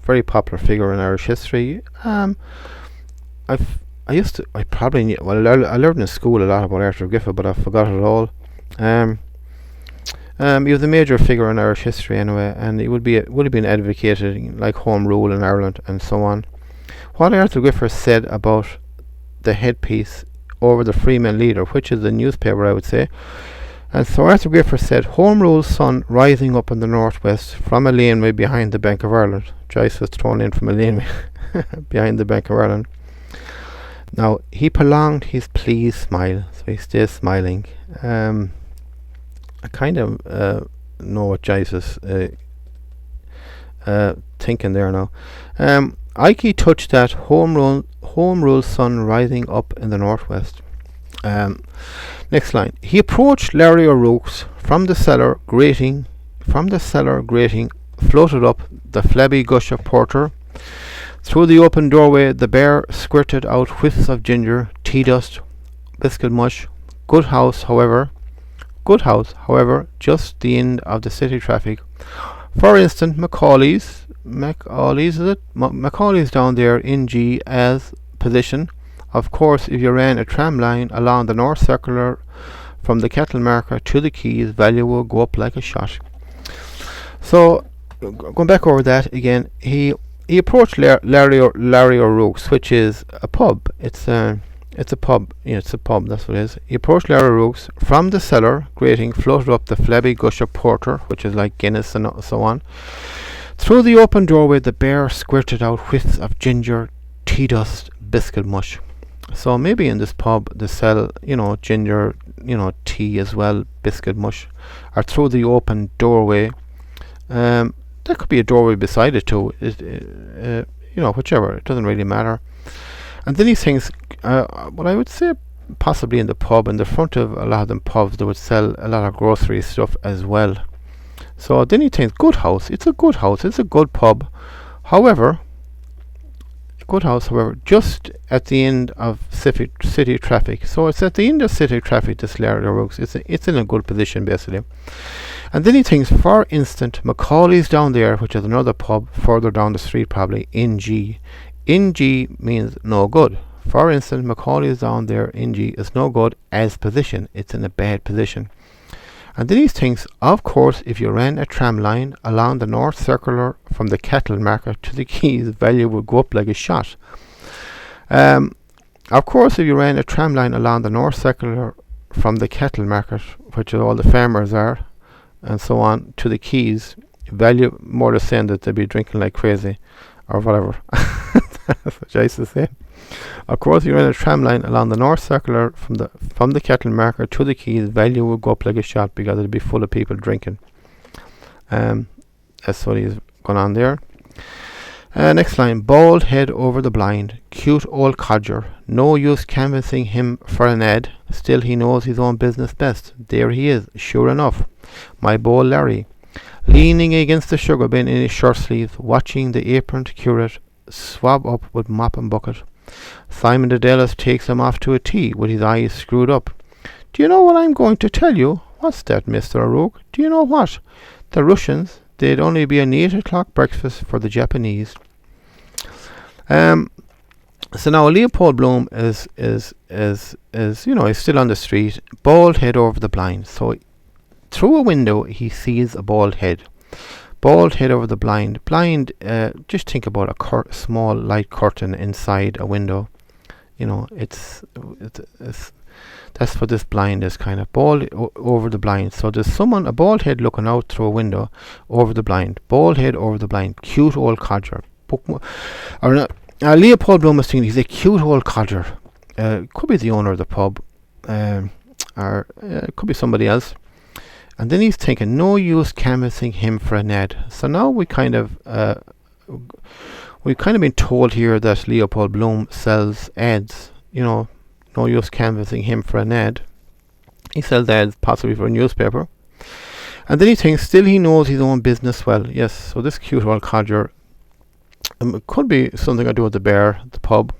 very popular figure in Irish history. I learned in school a lot about Arthur Griffith, but I forgot it all. He was a major figure in Irish history anyway, and he would have been advocating like home rule in Ireland and so on. What Arthur Griffiths said about the headpiece over the Freeman Leader, which is the newspaper, I would say. And so Arthur Griffiths said, "Home rule sun rising up in the northwest from a laneway behind the Bank of Ireland." Joyce was thrown in from a laneway behind the Bank of Ireland. Now, he prolonged his pleased smile, so he stays smiling. I kind of know what Joyce is thinking there now. Ike touched that home rule sun rising up in the northwest. Next line. He approached Larry O'Rourke's from the cellar grating, floated up the flabby gush of porter. Through the open doorway the bear squirted out whiffs of ginger, tea dust, biscuit mush. Good house, however, just the end of the city traffic. For instance, Macaulay's is it? Macaulay's down there in G as position. Of course, if you ran a tram line along the North Circular from the Kettle Market to the Quays, value will go up like a shot. So, going back over that again, he approached Larry O'Rourke's, which is a pub. It's a pub. Yeah, it's a pub. That's what it is. He approached Larry O'Rourke's from the cellar grating, floated up the flabby gush of porter, which is like Guinness and so on. Through the open doorway, the bear squirted out whiffs of ginger, tea dust, biscuit mush. So maybe in this pub they sell, ginger, tea as well, biscuit mush, or through the open doorway. There could be a doorway beside it too. Whichever. It doesn't really matter. And then he thinks, what I would say, possibly in the pub, in the front of a lot of them pubs, they would sell a lot of grocery stuff as well. So then he thinks, good house. It's a good house. It's a good pub. However, just at the end of city traffic. So it's at the end of city traffic, this Larry O'Rourke's. It's in a good position, basically. And then he thinks, for instance, Macaulay's down there, which is another pub further down the street, probably, in G. In G means no good. For instance, Macaulay's down there in G is no good as position. It's in a bad position. And then he thinks, of course, if you ran a tram line along the North Circular from the Kettle Market to the Quays, value would go up like a shot. Of course, if you ran a tram line along the North Circular from the Kettle Market, which all the farmers are, and so on, to the Quays, value more the same that they'd be drinking like crazy, or whatever. That's what Joyce is saying. Of course, you ran a tram line along the North Circular from the Kettle Market to the Quays, value would go up like a shot because it'd be full of people drinking. That's what he's going on there. Next line. Bald head over the blind, cute old codger. No use canvassing him for an ad. Still he knows his own business best. There he is, sure enough, my beau Larry, leaning against the sugar bin in his shirt sleeves, watching the aproned curate swab up with mop and bucket. Simon Dedelis takes him off to a tea with his eyes screwed up. Do you know what I'm going to tell you? What's that, Mr. O'Rourke? Do you know what? The Russians, they'd only be an 8 o'clock breakfast for the Japanese. So now Leopold Bloom is he's still on the street, bald head over the blind. So through a window he sees a bald head. Bald head over the blind. Just think about a small light curtain inside a window. It's that's what this blind is, kind of bald over the blind. So there's a bald head looking out through a window over the blind. Bald head over the blind. Cute old codger. Leopold Bloom was thinking he's a cute old codger. Could be the owner of the pub, or it could be somebody else. And then he's thinking, no use canvassing him for an ad. So now we've kind of been told here that Leopold Bloom sells ads. No use canvassing him for an ad. He sells ads possibly for a newspaper. And then he thinks, still he knows his own business well. Yes, so this cute old codger, it could be something I do at the pub.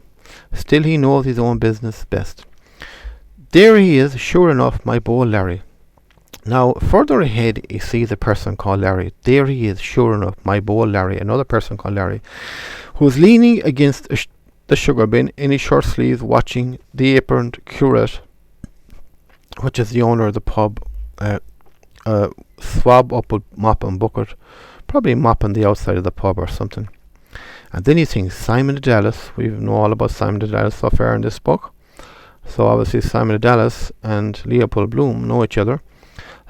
Still he knows his own business best. There he is, sure enough, my beau Larry. Now, further ahead, he sees a person called Larry. There he is, sure enough, my beau Larry, another person called Larry, who's leaning against the sugar bin in his shirt sleeves, watching the aproned curate, which is the owner of the pub, swab up with mop and bucket, probably mopping the outside of the pub or something. And then he thinks Simon the Dallas. We know all about Simon the Dallas so far in this book. So obviously Simon the Dallas and Leopold Bloom know each other.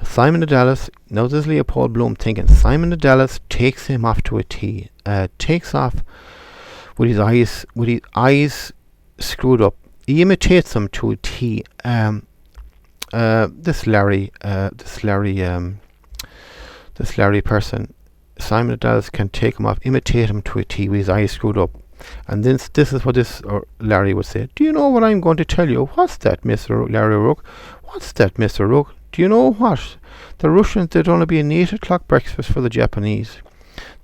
Simon the Dallas, now this is Leopold Bloom thinking, Simon the Dallas takes him off to a tea. Takes off with his eyes screwed up. He imitates him to a tea. This Larry person, Simon the Dallas can take him off, imitate him to a tea with his eyes screwed up. And then this is what Larry would say. Do you know what I'm going to tell you? What's that, Mr. Larry Rook? What's that, Mr. Rook? Do you know what? The Russians, there'd only be an 8 o'clock breakfast for the Japanese.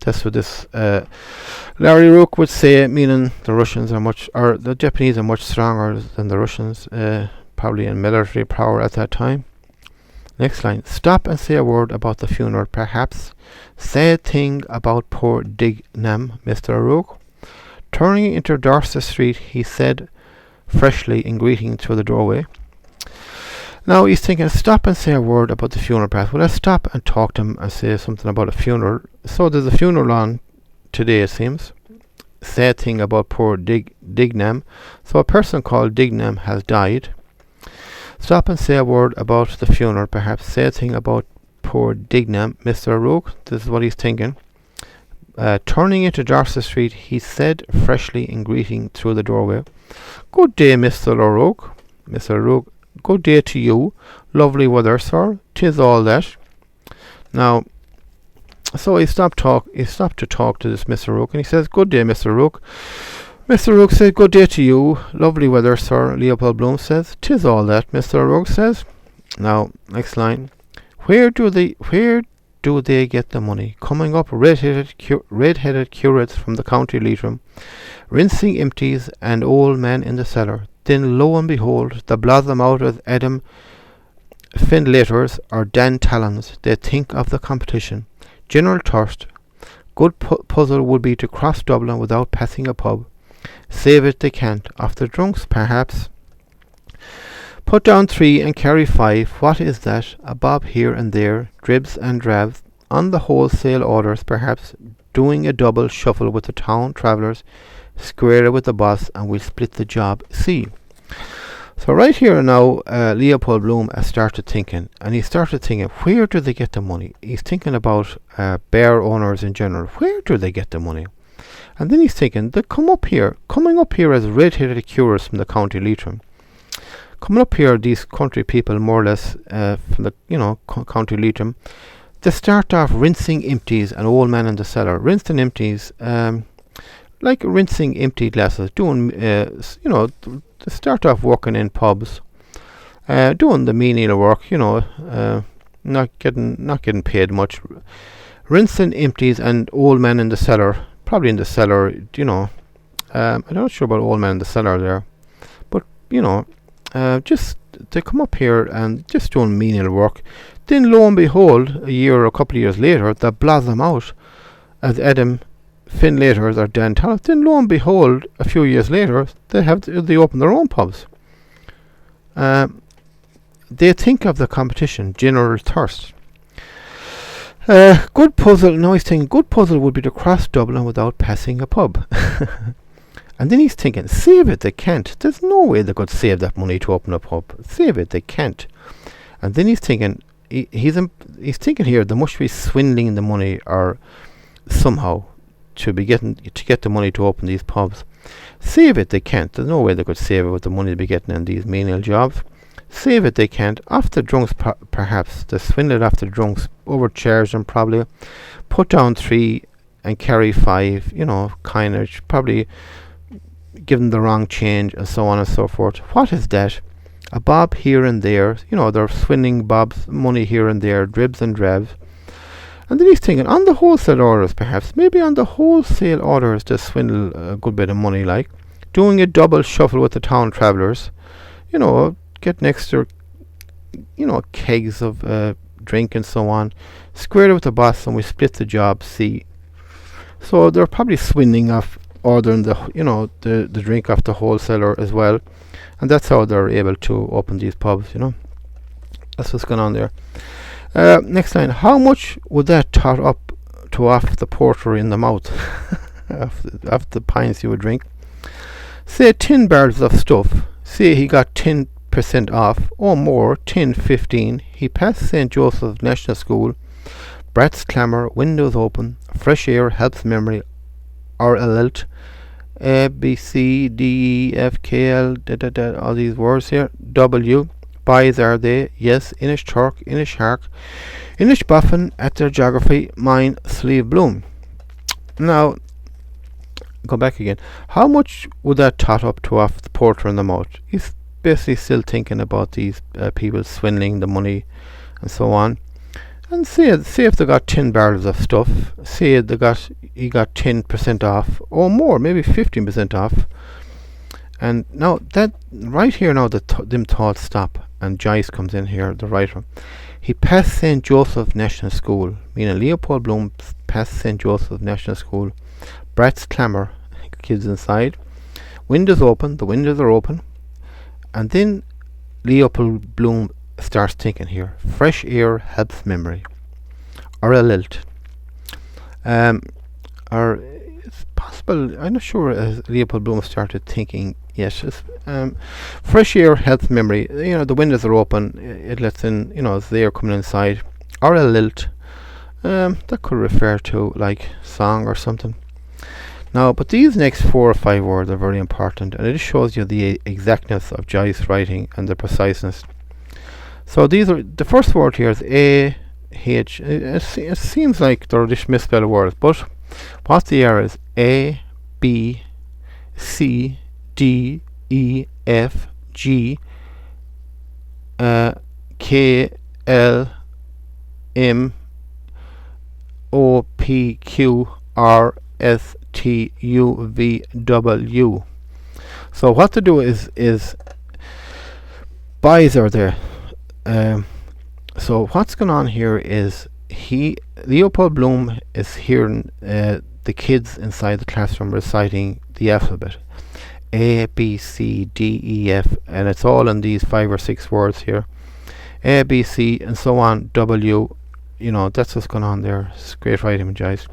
That's what this Larry Rook would say, meaning the Japanese are much stronger than the Russians, probably in military power at that time. Next line. Stop and say a word about the funeral, perhaps. Say a thing about poor Dignam, Mr. Rook. Turning into Dorset Street, he said freshly in greeting through the doorway. Now he's thinking, stop and say a word about the funeral, perhaps. Well, let's stop and talk to him and say something about a funeral. So there's a funeral on today, it seems. Say a thing about poor Dignam. So a person called Dignam has died. Stop and say a word about the funeral, perhaps. Say a thing about poor Dignam, Mr. Rook. This is what he's thinking. Turning into Dorset Street, he said freshly in greeting through the doorway. Good day, Mr. O'Rourke. Mr. O'Rourke, good day to you. Lovely weather, sir. 'Tis all that. Now, so he stopped to talk to this Mr. O'Rourke, and he says, good day, Mr. O'Rourke. Mr. O'Rourke said, good day to you. Lovely weather, sir. Leopold Bloom says, 'tis all that, Mr. O'Rourke says. Now, next line. Where do they get the money? Coming up red-headed curates from the county Leitrim, rinsing empties and old men in the cellar. Then lo and behold, the blossom out of Adam Findlaters or Dan Talons. They think of the competition. General thirst. Good puzzle would be to cross Dublin without passing a pub. Save it they can't. Of the drunks, perhaps. Put down 3 and carry 5. What is that? A bob here and there, dribs and drabs. On the wholesale orders, perhaps. Doing a double shuffle with the town travellers. Square it with the boss and we'll split the job. See. So right here now, Leopold Bloom started thinking. And he started thinking, where do they get the money? He's thinking about bar owners in general. Where do they get the money? And then he's thinking, they coming up here as red-headed curers from the county Leitrim. Coming up here, these country people, more or less, from the county Leitrim, they start off rinsing empties and old man in the cellar. Rinsing empties, like rinsing empty glasses, doing, they start off working in pubs, doing the menial work, not getting paid much. Rinsing empties and old men in the cellar, probably in the cellar, I'm not sure about old men in the cellar there, but just they come up here and just doing menial work. Then lo and behold, a year or a couple of years later, they blossom out as Adam Findlaters or Dan Talent. Then lo and behold, a few years later, they open their own pubs. They think of the competition, general thirst. Good puzzle. Now he's thinking, good puzzle would be to cross Dublin without passing a pub. And then he's thinking, save it, they can't. There's no way they could save that money to open a pub. Save it, they can't. And then he's thinking, he's thinking here, they must be swindling the money or somehow to get the money to open these pubs. Save it, they can't. There's no way they could save it with the money they'd be getting in these menial jobs. Save it, they can't. Off the drunks, perhaps. They swindled off the drunks, overcharged them probably. Put down 3 and carry 5, probably give them the wrong change and so on and so forth. What is that? A bob here and there. They're swindling bobs, money here and there, dribs and drabs. And then he's thinking, on the wholesale orders perhaps. Maybe on the wholesale orders they swindle a good bit of money, like. Doing a double shuffle with the town travellers. Get next to, kegs of drink and so on. Square it with the boss and we split the job, see. So they're probably swindling off ordering the drink off the wholesaler as well. And that's how they're able to open these pubs, That's what's going on there. Next line. How much would that tot up to off the porter in the mouth? of the pints you would drink. Say 10 barrels of stuff. Say he got 10% off or more, 10, 15. He passed St. Joseph's National School. Brats clamour, windows open, fresh air helps memory, or alert. A, B, C, D, E, F, K, L, all these words here. W. Boys are they? Yes. Inish Turk, Inish Hark, Inish Buffin at their geography, mine, sleeve bloom. Now, go back again. How much would that tot up to off the porter in the mouth? He's basically still thinking about these people swindling the money and so on. And say if they got 10 barrels of stuff, say he got 10% off or more, maybe 15% off. And now that right here now them thoughts stop, and Joyce comes in here, the writer. He passed St. Joseph's National School, meaning Leopold Bloom passed St. Joseph's National School. Brats clamour, kids inside. Windows open, the windows are open. And then Leopold Bloom starts thinking here. Fresh air helps memory. Or a lilt. Or it's possible, I'm not sure, as Leopold Bloom started thinking, yes, fresh air helps memory. The windows are open, it lets in, it's the air coming inside. Or a lilt. That could refer to like song or something. Now, but these next 4 or 5 words are very important, and it just shows you the exactness of Joyce's writing and the preciseness. So these are, the first word here is A, H. It seems like they're just misspelled words, but what they are is A, B, C, D, E, F, G, K, L, M, O, P, Q, R, S, T, U, V, W. So what to do is buys are there. So what's going on here is Leopold Bloom is hearing the kids inside the classroom reciting the alphabet. A, B, C, D, E, F, and it's all in these 5 or 6 words here. A, B, C, and so on, W. That's what's going on there. It's great writing, Joyce.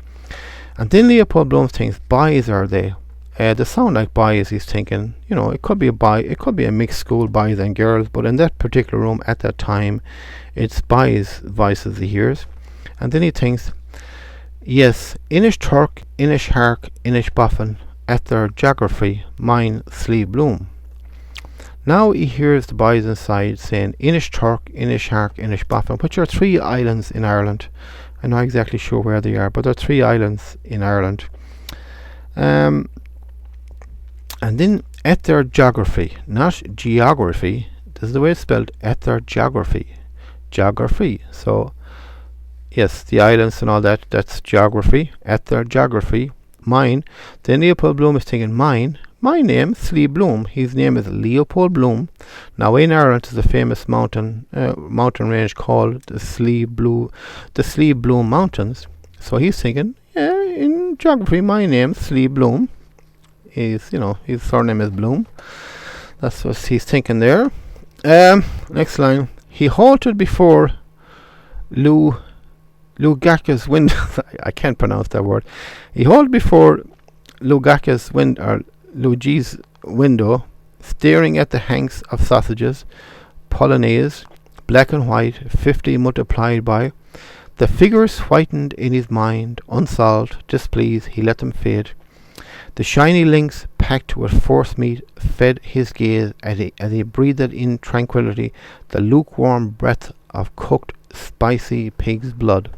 And then Leopold Bloom thinks, boys are they? They sound like boys, he's thinking. It could be it could be a mixed school, boys and girls, but in that particular room at that time, it's boys' voices he hears. And then he thinks, yes, Inish Turk, Inish Hark, Inish Buffin, at their geography, mine, sleeve bloom. Now he hears the boys inside saying, Inish Turk, Inish Hark, Inish Buffin, which are 3 islands in Ireland. I'm not exactly sure where they are, but there are 3 islands in Ireland. And then at their geography, not geography. This is the way it's spelled. At their geography. So, yes, the islands and all that, that's geography. At their geography. Mine. Then Leopold Bloom is thinking, mine. My name, Sleeve Bloom. His name is Leopold Bloom. Now in Ireland is a famous mountain range called the Sleeve Bloom Mountains. So he's thinking, in geography, my name, Sleeve Bloom. His surname is Bloom. That's what he's thinking there. Next line. He halted before Lugaka's window. I can't pronounce that word. He halted before Lugaka's window, or Luigi's window, staring at the hanks of sausages, polonaise, black and white, 50 multiplied by. The figures whitened in his mind, unsolved, displeased, he let them fade. The shiny links, packed with force meat, fed his gaze as he breathed in tranquility the lukewarm breath of cooked, spicy pig's blood.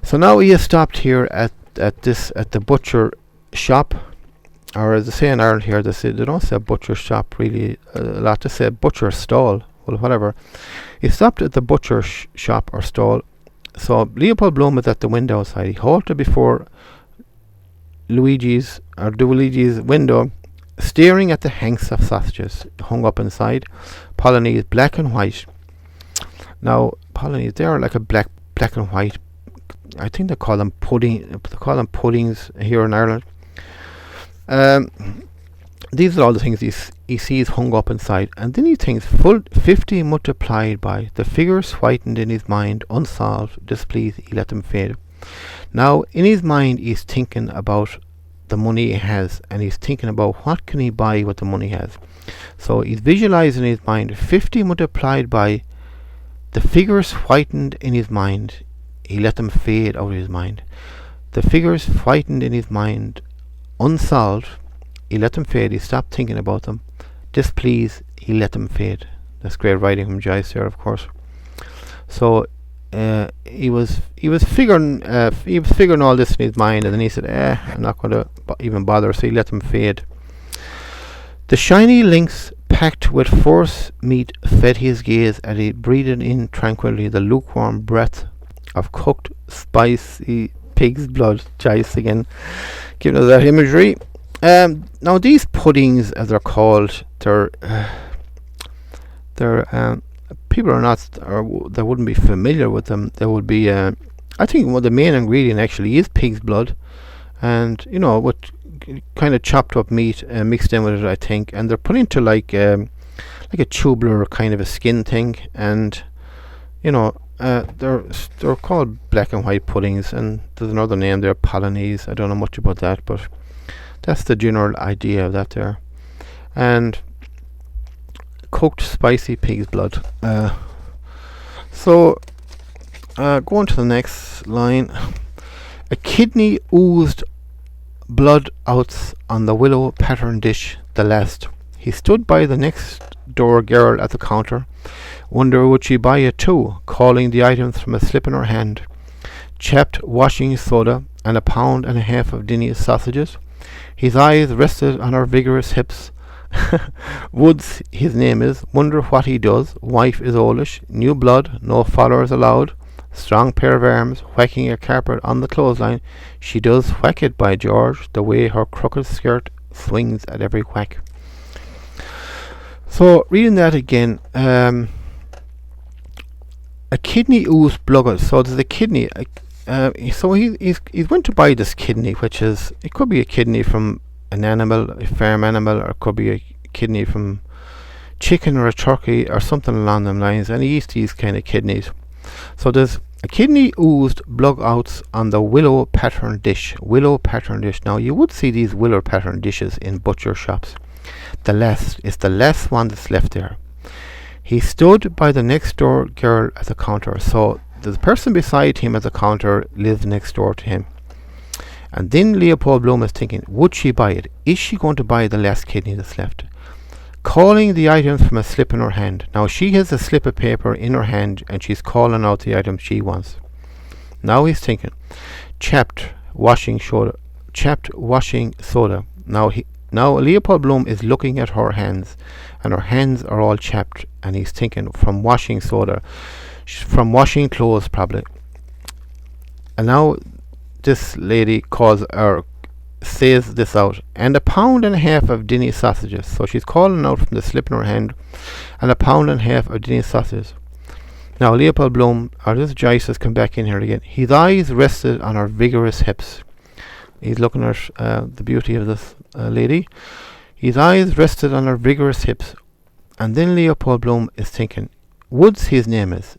So now he has stopped here at the butcher shop, or as they say in Ireland here, they don't say butcher shop really a lot. They say butcher stall, well, whatever. He stopped at the butcher shop or stall. So Leopold Bloom is at the window outside. He halted before Luigi's window, staring at the hanks of sausages hung up inside. Polonaise, black and white. Now Polonaise, they are like a black and white. I think they call them pudding. They call them puddings here in Ireland. these are all the things he sees hung up inside, and then he thinks, full 50 multiplied by, the figures whitened in his mind, unsolved, displeased, he let them fade. Now, in his mind, he's thinking about the money he has, and he's thinking about what can he buy with the money he has. So he's visualizing in his mind 50 multiplied by, the figures whitened in his mind, he let them fade out of his mind. The figures whitened in his mind, unsolved, he let them fade, he stopped thinking about them. Displeased, he let them fade. That's great writing from Joyce there, of course. So he was figuring all this in his mind, and then he said, I'm not going to even bother, so he let them fade. The shiny links packed with force meat fed his gaze as he breathed in tranquilly the lukewarm breath of cooked spicy pig's blood. Joyce again giving us that imagery. Now these puddings, as they're called, they're people are not, or they wouldn't be familiar with them. They would be, I think, the main ingredient actually is pig's blood, and with kind of chopped up meat mixed in with it, I think, and they're put into like a tubular kind of a skin thing, and they're called black and white puddings, and there's another name there, Polonese. I don't know much about that, but that's the general idea of that there. And cooked spicy pig's blood. So going to the next line. A kidney oozed blood outs on the willow pattern dish the last. He stood by the next door girl at the counter, wonder would she buy it too, calling the items from a slip in her hand. Chapped washing soda and 1.5 pounds of Dinnie's sausages. His eyes rested on her vigorous hips. Woods, his name is. Wonder what he does. Wife is oldish. New blood. No followers allowed. Strong pair of arms. Whacking a carpet on the clothesline. She does whack it, by George, the way her crooked skirt swings at every whack. So, reading that again, a kidney oozed blood. So there's a kidney. So he's went to buy this kidney, which is, it could be a kidney from an animal, a farm animal, or it could be a kidney from chicken or a turkey or something along them lines, and he eats these kind of kidneys. So there's a kidney oozed blood outs on the willow pattern dish. Willow pattern dish. Now you would see these willow pattern dishes in butcher shops. It's the last one that's left there. He stood by the next door girl at the counter. So the person beside him at the counter lives next door to him. And then Leopold Bloom is thinking, would she buy it? Is she going to buy the last kidney that's left? Calling the items from a slip in her hand. Now she has a slip of paper in her hand, and she's calling out the items she wants. Now he's thinking, chapped washing soda. Now Leopold Bloom is looking at her hands, and her hands are all chapped, and he's thinking, from washing soda, from washing clothes probably. And now this lady says this out, and 1.5 pounds of Dinnie sausages. So she's calling out from the slip in her hand, and 1.5 pounds of Dinnie sausages. Now Leopold Bloom, or this Joyce, has come back in here again. His eyes rested on her vigorous hips. He's looking at the beauty of this lady. His eyes rested on her vigorous hips, and then Leopold Bloom is thinking, Woods, his name is,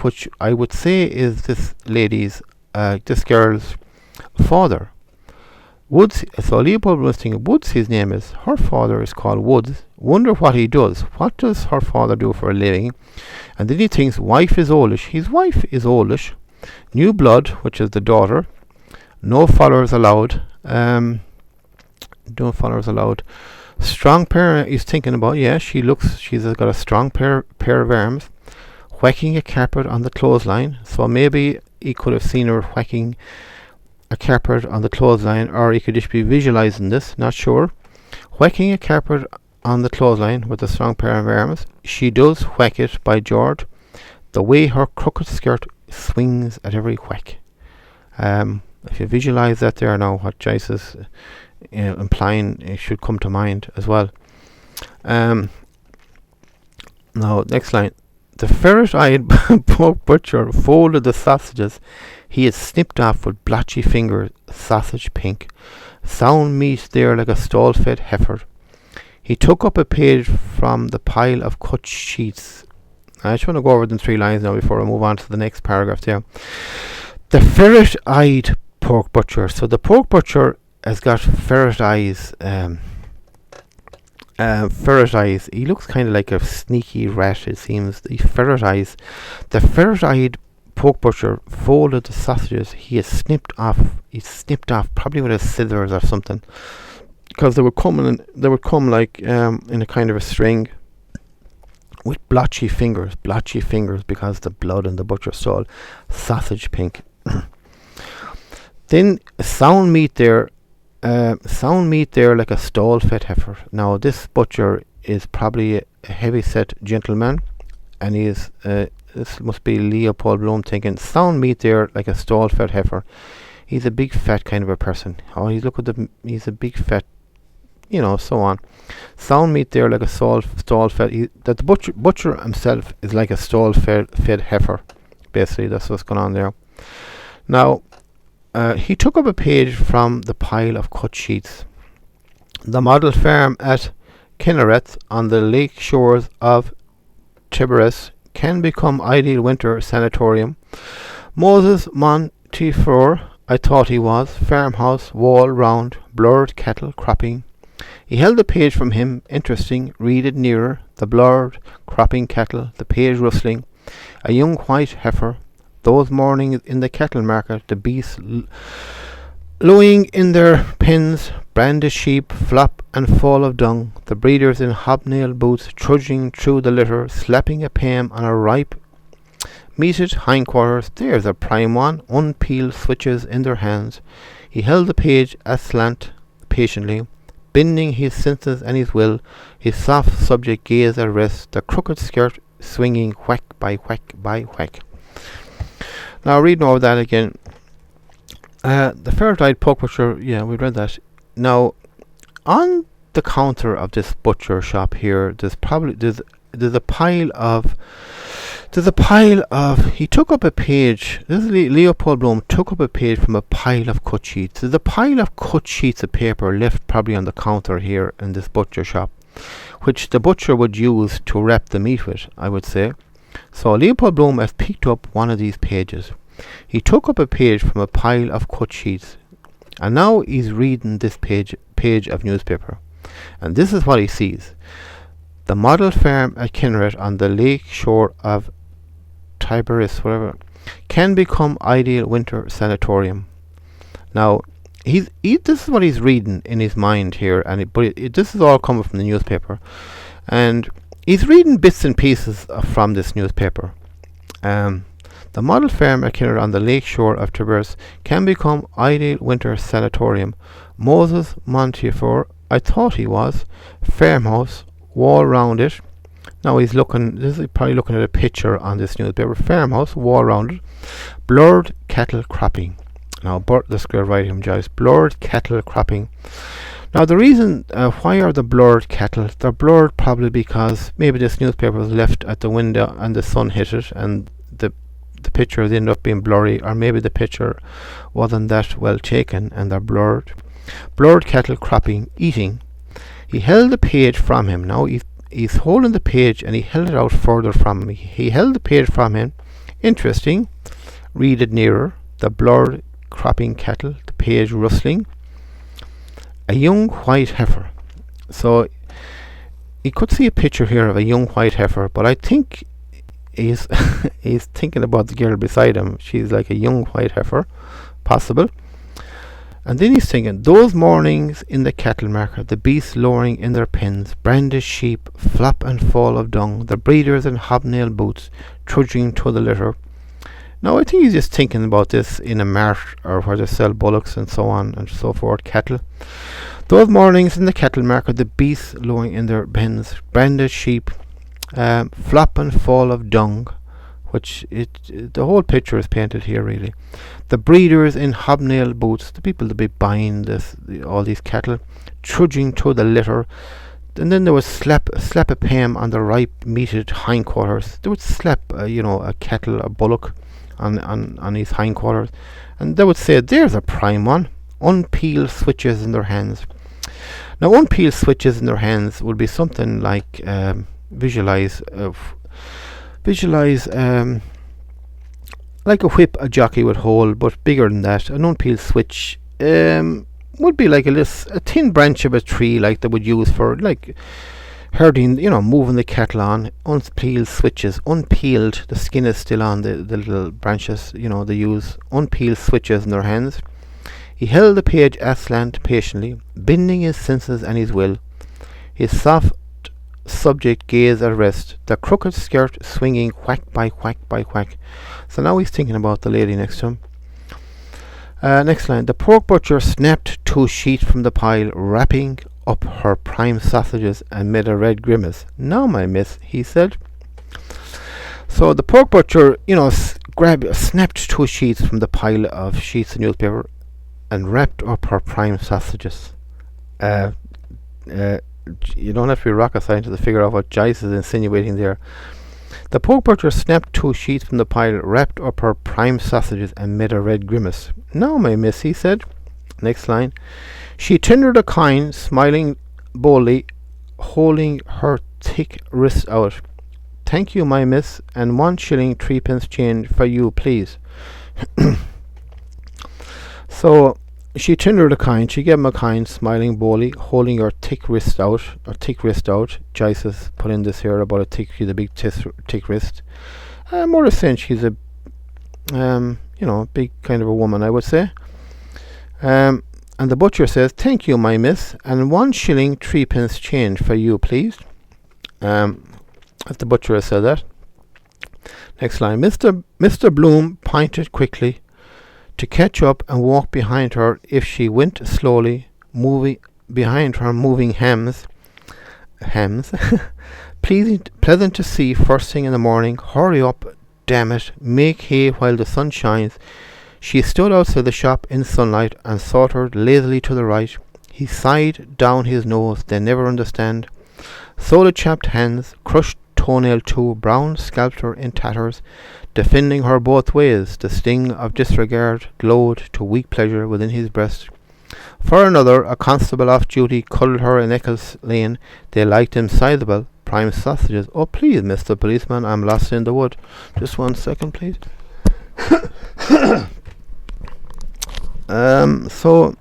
which I would say is this girl's father. Woods. So Leopold was thinking, Woods, his name is. Her father is called Woods. Wonder what he does. What does her father do for a living? And then he thinks, wife is oldish. His wife is oldish. New blood, which is the daughter. No followers allowed. No followers allowed. Strong pair. He's thinking about. Yeah, she's got a strong pair of arms. Whacking a carpet on the clothesline. So maybe he could have seen her whacking a carpet on the clothesline, or he could just be visualizing this, not sure. Whacking a carpet on the clothesline with a strong pair of arms. She does whack it, by George, the way her crooked skirt swings at every whack. If you visualize that there now, what Joyce is implying, it should come to mind as well. Now, next line. The ferret-eyed pork butcher folded the sausages he had snipped off with blotchy fingers, sausage pink. Sound meat there like a stall-fed heifer. He took up a page from the pile of cut sheets. I just want to go over the 3 lines now before I move on to the next paragraph there. The ferret-eyed pork butcher. So the pork butcher has got ferret eyes. Ferret eyes. He looks kind of like a sneaky rat, it seems. The ferret eyes. The ferret-eyed pork butcher folded the sausages he had snipped off. He snipped off, probably with his scissors or something, because they would come like in a kind of a string with blotchy fingers, because the blood in the butcher's stall, sausage pink. Then sound meat there like a stall-fed heifer. Now this butcher is probably a heavy-set gentleman, and he is this must be Leopold Bloom thinking, sound meat there like a stall-fed heifer. He's a big fat kind of a person. Oh, he's a big fat, so on. Sound meat there like a stall-fed. That the butcher himself is like a stall-fed heifer. Basically, that's what's going on there. Now, he took up a page from the pile of cut sheets. The model farm at Kinnereth on the lake shores of Tiberias can become ideal winter sanatorium. Moses Montefiore, I thought he was. Farmhouse, wall round, blurred cattle cropping. He held the page from him, interesting, read it nearer. The blurred cropping cattle, the page rustling. A young white heifer. Those mornings in the cattle market, the beasts lowing in their pens, branded sheep, flop and fall of dung, the breeders in hobnail boots trudging through the litter, slapping a pam on a ripe meated hindquarters. There's a prime one, unpeeled switches in their hands. He held the page aslant patiently, bending his senses and his will, his soft subject gaze at rest, the crooked skirt swinging whack by whack by whack. Now, reading over that again, the ferret-eyed pork butcher, we read that. Now, on the counter of this butcher shop here, there's a pile of. He took up a page. This is Leopold Bloom took up a page from a pile of cut sheets. There's a pile of cut sheets of paper left probably on the counter here in this butcher shop, which the butcher would use to wrap the meat with, I would say. So Leopold Bloom has picked up one of these pages. He took up a page from a pile of cut sheets, and now he's reading this page of newspaper. And this is what he sees. The model farm at Kinnereth on the lake shore of Tiberias, whatever, can become ideal winter sanatorium. Now, this is what he's reading in his mind here, and this is all coming from the newspaper, and he's reading bits and pieces from this newspaper. The model farm at Kinnereth on the lake shore of Tiberias can become ideal winter sanatorium. Moses Montefiore, I thought he was. Farmhouse, wall round it. Now he's probably looking at a picture on this newspaper. Farmhouse, wall round it. Blurred cattle cropping. Now, let's go right here, Joyce. Blurred cattle cropping. Now, the reason why are the blurred cattle? They're blurred probably because maybe this newspaper was left at the window and the sun hit it, and the picture ended up being blurry, or maybe the picture wasn't that well taken and they're blurred. Blurred cattle cropping, eating. He held the page from him. Now he's holding the page and he held it out further from him. He held the page from him. Interesting. Read it nearer. The blurred cropping cattle, the page rustling. A young white heifer. So he could see a picture here of a young white heifer, but I think he's thinking about the girl beside him. She's like a young white heifer, possible. And then he's thinking, those mornings in the cattle market, the beasts lowering in their pens, branded sheep, flop and fall of dung, the breeders in hobnail boots, trudging to the litter. Now, I think he's just thinking about this in a mart, or where they sell bullocks and so on and so forth, cattle. Those mornings in the cattle market, the beasts lowering in their pens, branded sheep, flop and fall of dung, which the whole picture is painted here really. The breeders in hobnail boots, the people that be buying all these cattle, trudging to the litter. And then there was slap a pam on the ripe meated hindquarters. They would slap a cattle, a bullock on his hindquarters, and they would say, there's a prime one, unpeeled switches in their hands. Now, unpeeled switches in their hands would be something like visualize like a whip a jockey would hold, but bigger than that. An unpeeled switch would be like a thin branch of a tree, like they would use for like herding, moving the cattle on. Unpeeled switches, unpeeled, the skin is still on the little branches, they use unpeeled switches in their hands. He held the page aslant patiently, bending his senses and his will, his soft subject gaze at rest, the crooked skirt swinging whack by whack by whack. So now he's thinking about the lady next to him. Next line. The pork butcher snapped 2 sheets from the pile, wrapping up her prime sausages, and made a red grimace. "Now, my miss," he said. So the pork butcher, snapped 2 sheets from the pile of sheets of newspaper and wrapped up her prime sausages. You don't have to be a rocket scientist to figure out what Joyce is insinuating there. The pork butcher snapped 2 sheets from the pile, wrapped up her prime sausages, and made a red grimace. "Now, my miss," he said. Next line. She tendered a coin, smiling boldly, holding her thick wrist out. "Thank you, my miss, and 1 shilling 3 pence change for you, please." So she tendered a coin. She gave him a coin, smiling boldly, holding her thick wrist out. Joyce has put in this here about she's a big thick wrist. More than saying she's a, big kind of a woman, I would say. And the butcher says, "Thank you, my miss, and 1 shilling 3 pence change for you, please." If the butcher has said that. Next line. Mr. Bloom pointed quickly to catch up and walk behind her if she went slowly, moving behind her moving hams. Pleasant to see first thing in the morning. Hurry up, damn it, make hay while the sun shines. She stood outside the shop in sunlight and sauntered lazily to the right. He sighed down his nose. They never understand. So the chapped hands, crushed toenail too, brown sculptor in tatters, defending her both ways. The sting of disregard glowed to weak pleasure within his breast. For another, a constable off duty cuddled her in Eccles Lane. They liked him sizable, prime sausages. "Oh, please, Mr. Policeman, I'm lost in the wood." Just 1 second, please. So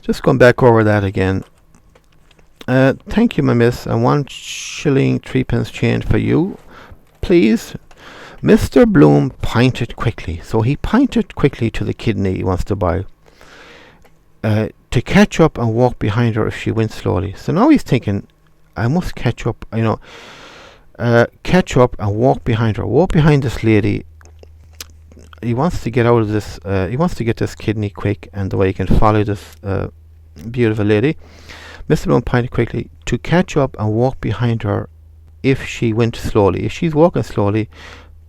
just going back over that again. "Thank you, my miss, and 1 shilling 3 pence change for you, please." Mr. Bloom pointed quickly. So he pointed quickly to the kidney he wants to buy. To catch up and walk behind her if she went slowly. So now he's thinking, I must catch up, catch up and walk behind her. Walk behind this lady. He wants to get out of this, he wants to get this kidney quick, and the way he can follow this beautiful lady. Mr. Bloom pointed quickly to catch up and walk behind her if she went slowly. If she's walking slowly,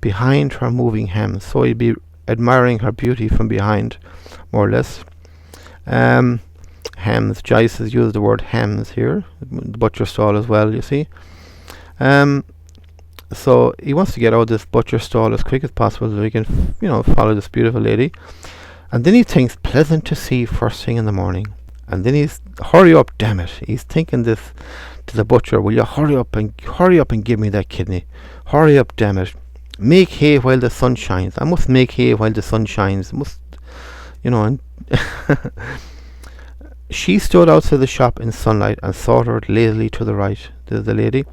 behind her moving hams. So he'd be admiring her beauty from behind, more or less. Hams. Joyce has used the word hams here. The butcher stall as well, you see. So he wants to get out of this butcher stall as quick as possible so he can, follow this beautiful lady. And then he thinks, pleasant to see first thing in the morning. And then he's, hurry up, damn it. He's thinking this to the butcher, will you hurry up and give me that kidney. Hurry up, damn it. Make hay while the sun shines. I must make hay while the sun shines. And she stood outside the shop in sunlight and sauntered lazily to the right. There's the lady.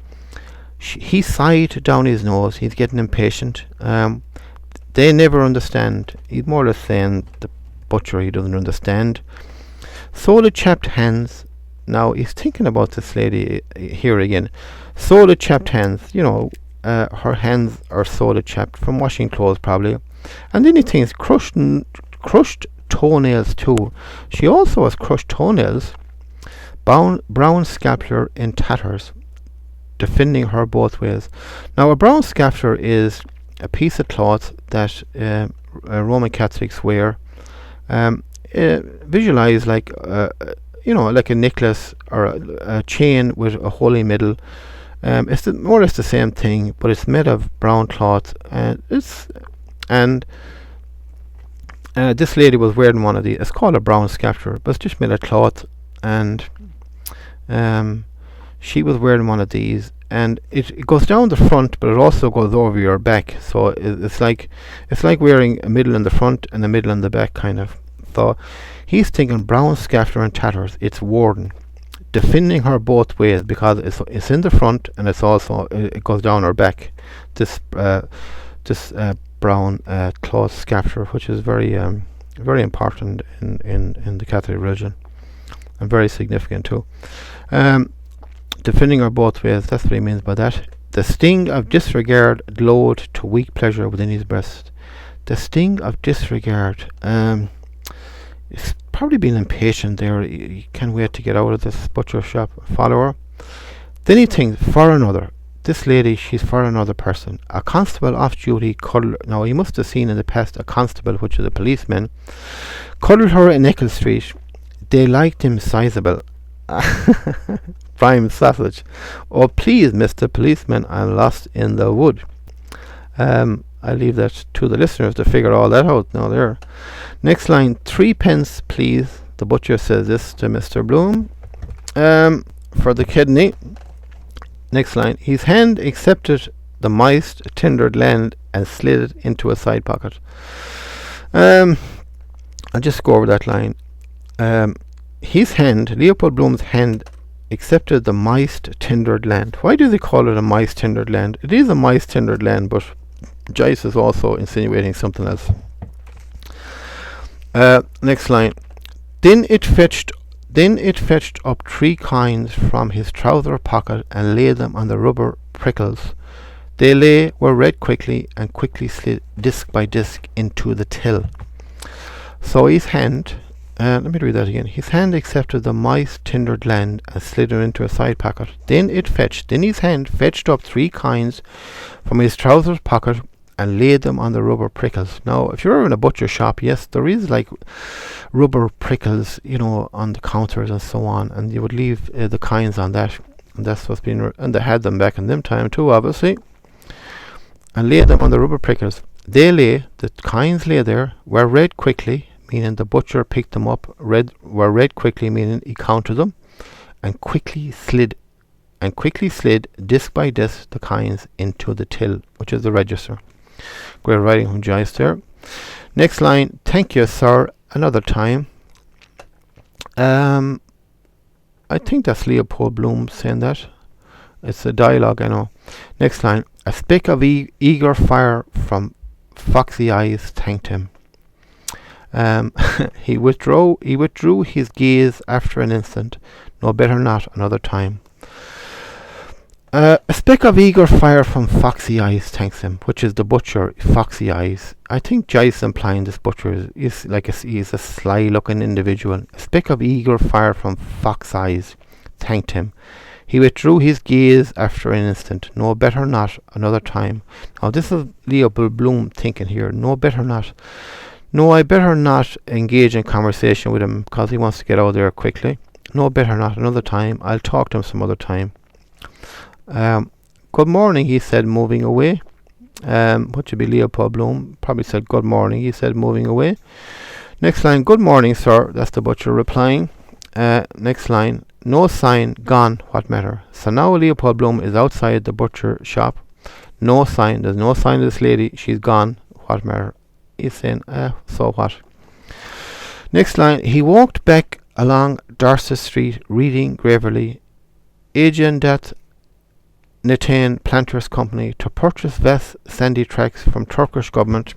He sighed down his nose. He's getting impatient. They never understand. He's more or less saying the butcher, he doesn't understand. So the chapped hands. Now he's thinking about this lady here again. So the chapped hands. Her hands are so chapped from washing clothes probably. And then he thinks crushed toenails too. She also has crushed toenails. Brown scapular in tatters, defending her both ways. Now a brown scapular is a piece of cloth that Roman Catholics wear. Visualize like like a necklace or a chain with a hole in the middle. It's more or less the same thing, but it's made of brown cloth, and this lady was wearing one of these. It's called a brown scapular, but it's just made of cloth, and she was wearing one of these, and it goes down the front, but it also goes over your back. So it's like wearing a middle in the front and a middle in the back, kind of. So he's thinking brown scatter and tatters. It's Warden, defending her both ways, because it's in the front and it's also it goes down her back. This brown cloth scapular, which is very important in the Catholic religion, and very significant too. Defending her both ways, that's what he means by that. The sting of disregard glowed to weak pleasure within his breast. The sting of disregard. He's probably been impatient there. He can't wait to get out of this butcher shop. Follower. Then he thinks, for another. This lady, she's for another person. A constable off duty cuddled. Now, he must have seen in the past a constable, which is a policeman, cuddled her in Eccles Street. They liked him sizable. Prime sausage. Oh, please, Mr. Policeman, I'm lost in the wood. I leave that to the listeners to figure all that out now there. Next line, 3p, please. The butcher says this to Mr. Bloom. For the kidney. Next line, his hand accepted the moist, tendered land and slid it into a side pocket. I'll just go over that line. His hand, Leopold Bloom's hand, accepted the moist, tendered land. Why do they call it a moist, tendered land? It is a moist, tendered land, but Joyce is also insinuating something else. Next line. Then it fetched up 3 coins from his trouser pocket and laid them on the rubber prickles. They were read quickly and quickly slid disc by disc into the till. So his hand, let me read that again. His hand accepted the moist, tendered land and slid it into a side pocket. Then his hand fetched up 3 coins from his trousers pocket and laid them on the rubber prickles. Now, if you're in a butcher shop, yes, there is like rubber prickles, on the counters and so on, and you would leave the coins on that, and that's what's been, and they had them back in them time too, obviously, and laid them on the rubber prickles. The coins lay there, were read quickly, meaning the butcher picked them up, were read quickly, meaning he counted them, and quickly slid disc by disc the coins into the till, which is the register. Great writing from Joyce there. Next line, thank you, sir, another time. I think that's Leopold Bloom saying that. It's a dialogue, I know. Next line, a speck of eager fire from foxy eyes thanked him. He withdrew his gaze after an instant. No, better not, another time. A speck of eager fire from foxy eyes thanks him, which is the butcher, foxy eyes. I think Joyce implying this butcher is like he's a sly-looking individual. A speck of eager fire from fox eyes thanked him. He withdrew his gaze after an instant. No, better not, another time. Now this is Leopold Bloom thinking here. No, better not. No, I better not engage in conversation with him because he wants to get out there quickly. No, better not, another time. I'll talk to him some other time. Good morning, he said, moving away. What should be Leopold Bloom? Probably said good morning, he said, moving away. Next line, good morning, sir. That's the butcher replying. Next line, no sign, gone, what matter? So now Leopold Bloom is outside the butcher shop. No sign, there's no sign of this lady. She's gone, what matter? He's saying, so what? Next line, he walked back along Dorset Street, reading gravely, Agent that Netain Planters Company to purchase vast sandy tracts from Turkish government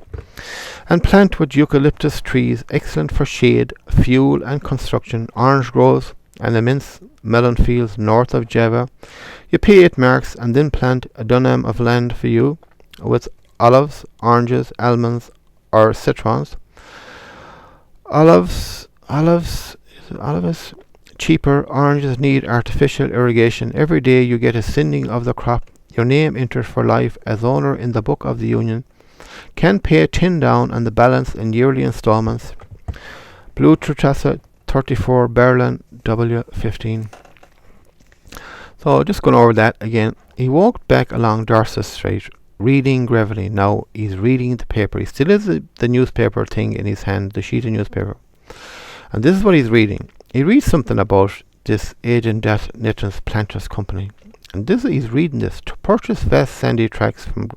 and plant with eucalyptus trees excellent for shade, fuel and construction, orange groves and immense melon fields north of Java. You pay 8 marks and then plant a dunam of land for you with olives, oranges, almonds or citrons. Olives, cheaper. Oranges need artificial irrigation. Every day you get a sending of the crop. Your name entered for life as owner in the book of the Union. Can pay 10 down and the balance in yearly installments. Blue Trutassa 34 Berlin W15. So just going over that again. He walked back along Dorset Street, reading gravely. Now he's reading the paper. He still has the newspaper thing in his hand, the sheet of newspaper. And this is what he's reading. he reads something about this agent at Nathan's Planters Company. And he's reading this. To purchase vast sandy tracts from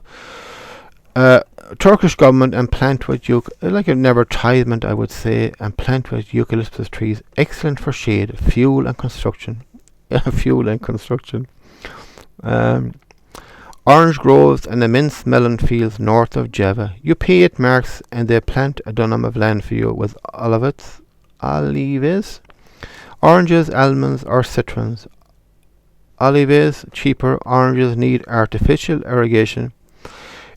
Turkish government and plant with like an advertisement, I would say, and plant with eucalyptus trees, excellent for shade, fuel and construction. Fuel and construction. Orange groves and immense melon fields north of Java. You pay 8 marks and they plant a dunam of land for you with olives, oranges, almonds or citrons. Olives cheaper, oranges need artificial irrigation.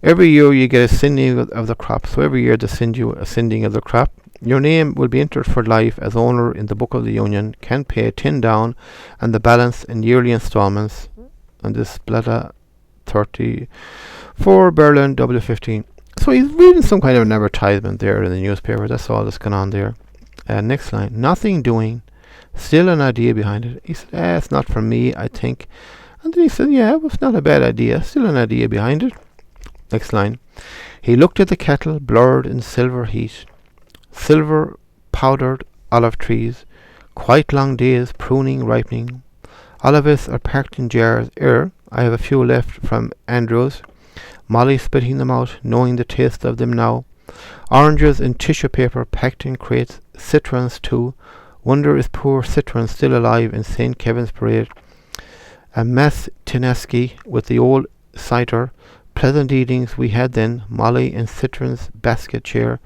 Every year you get a sinding of the crop, so every year they send you a sinding of the crop. Your name will be entered for life as owner in the Book of the Union, can pay 10 down and the balance in yearly installments. And this Splata 34 Berlin W15. So he's reading some kind of an advertisement there in the newspaper. That's all that's going on there. Next line. Nothing doing. Still an idea behind it. He said, it's not for me, I think. And then he said, yeah, it was not a bad idea. Still an idea behind it. Next line. He looked at the kettle, blurred in silver heat. Silver powdered olive trees. Quite long days, pruning, ripening. Olives are packed in jars. I have a few left from Andrews. Molly spitting them out, knowing the taste of them now. Oranges in tissue paper packed in crates. Citrons too. Wonder is poor Citron still alive in St. Kevin's Parade. A Mass Tineski with the old cider. Pleasant evenings we had then. Molly in Citron's basket chair.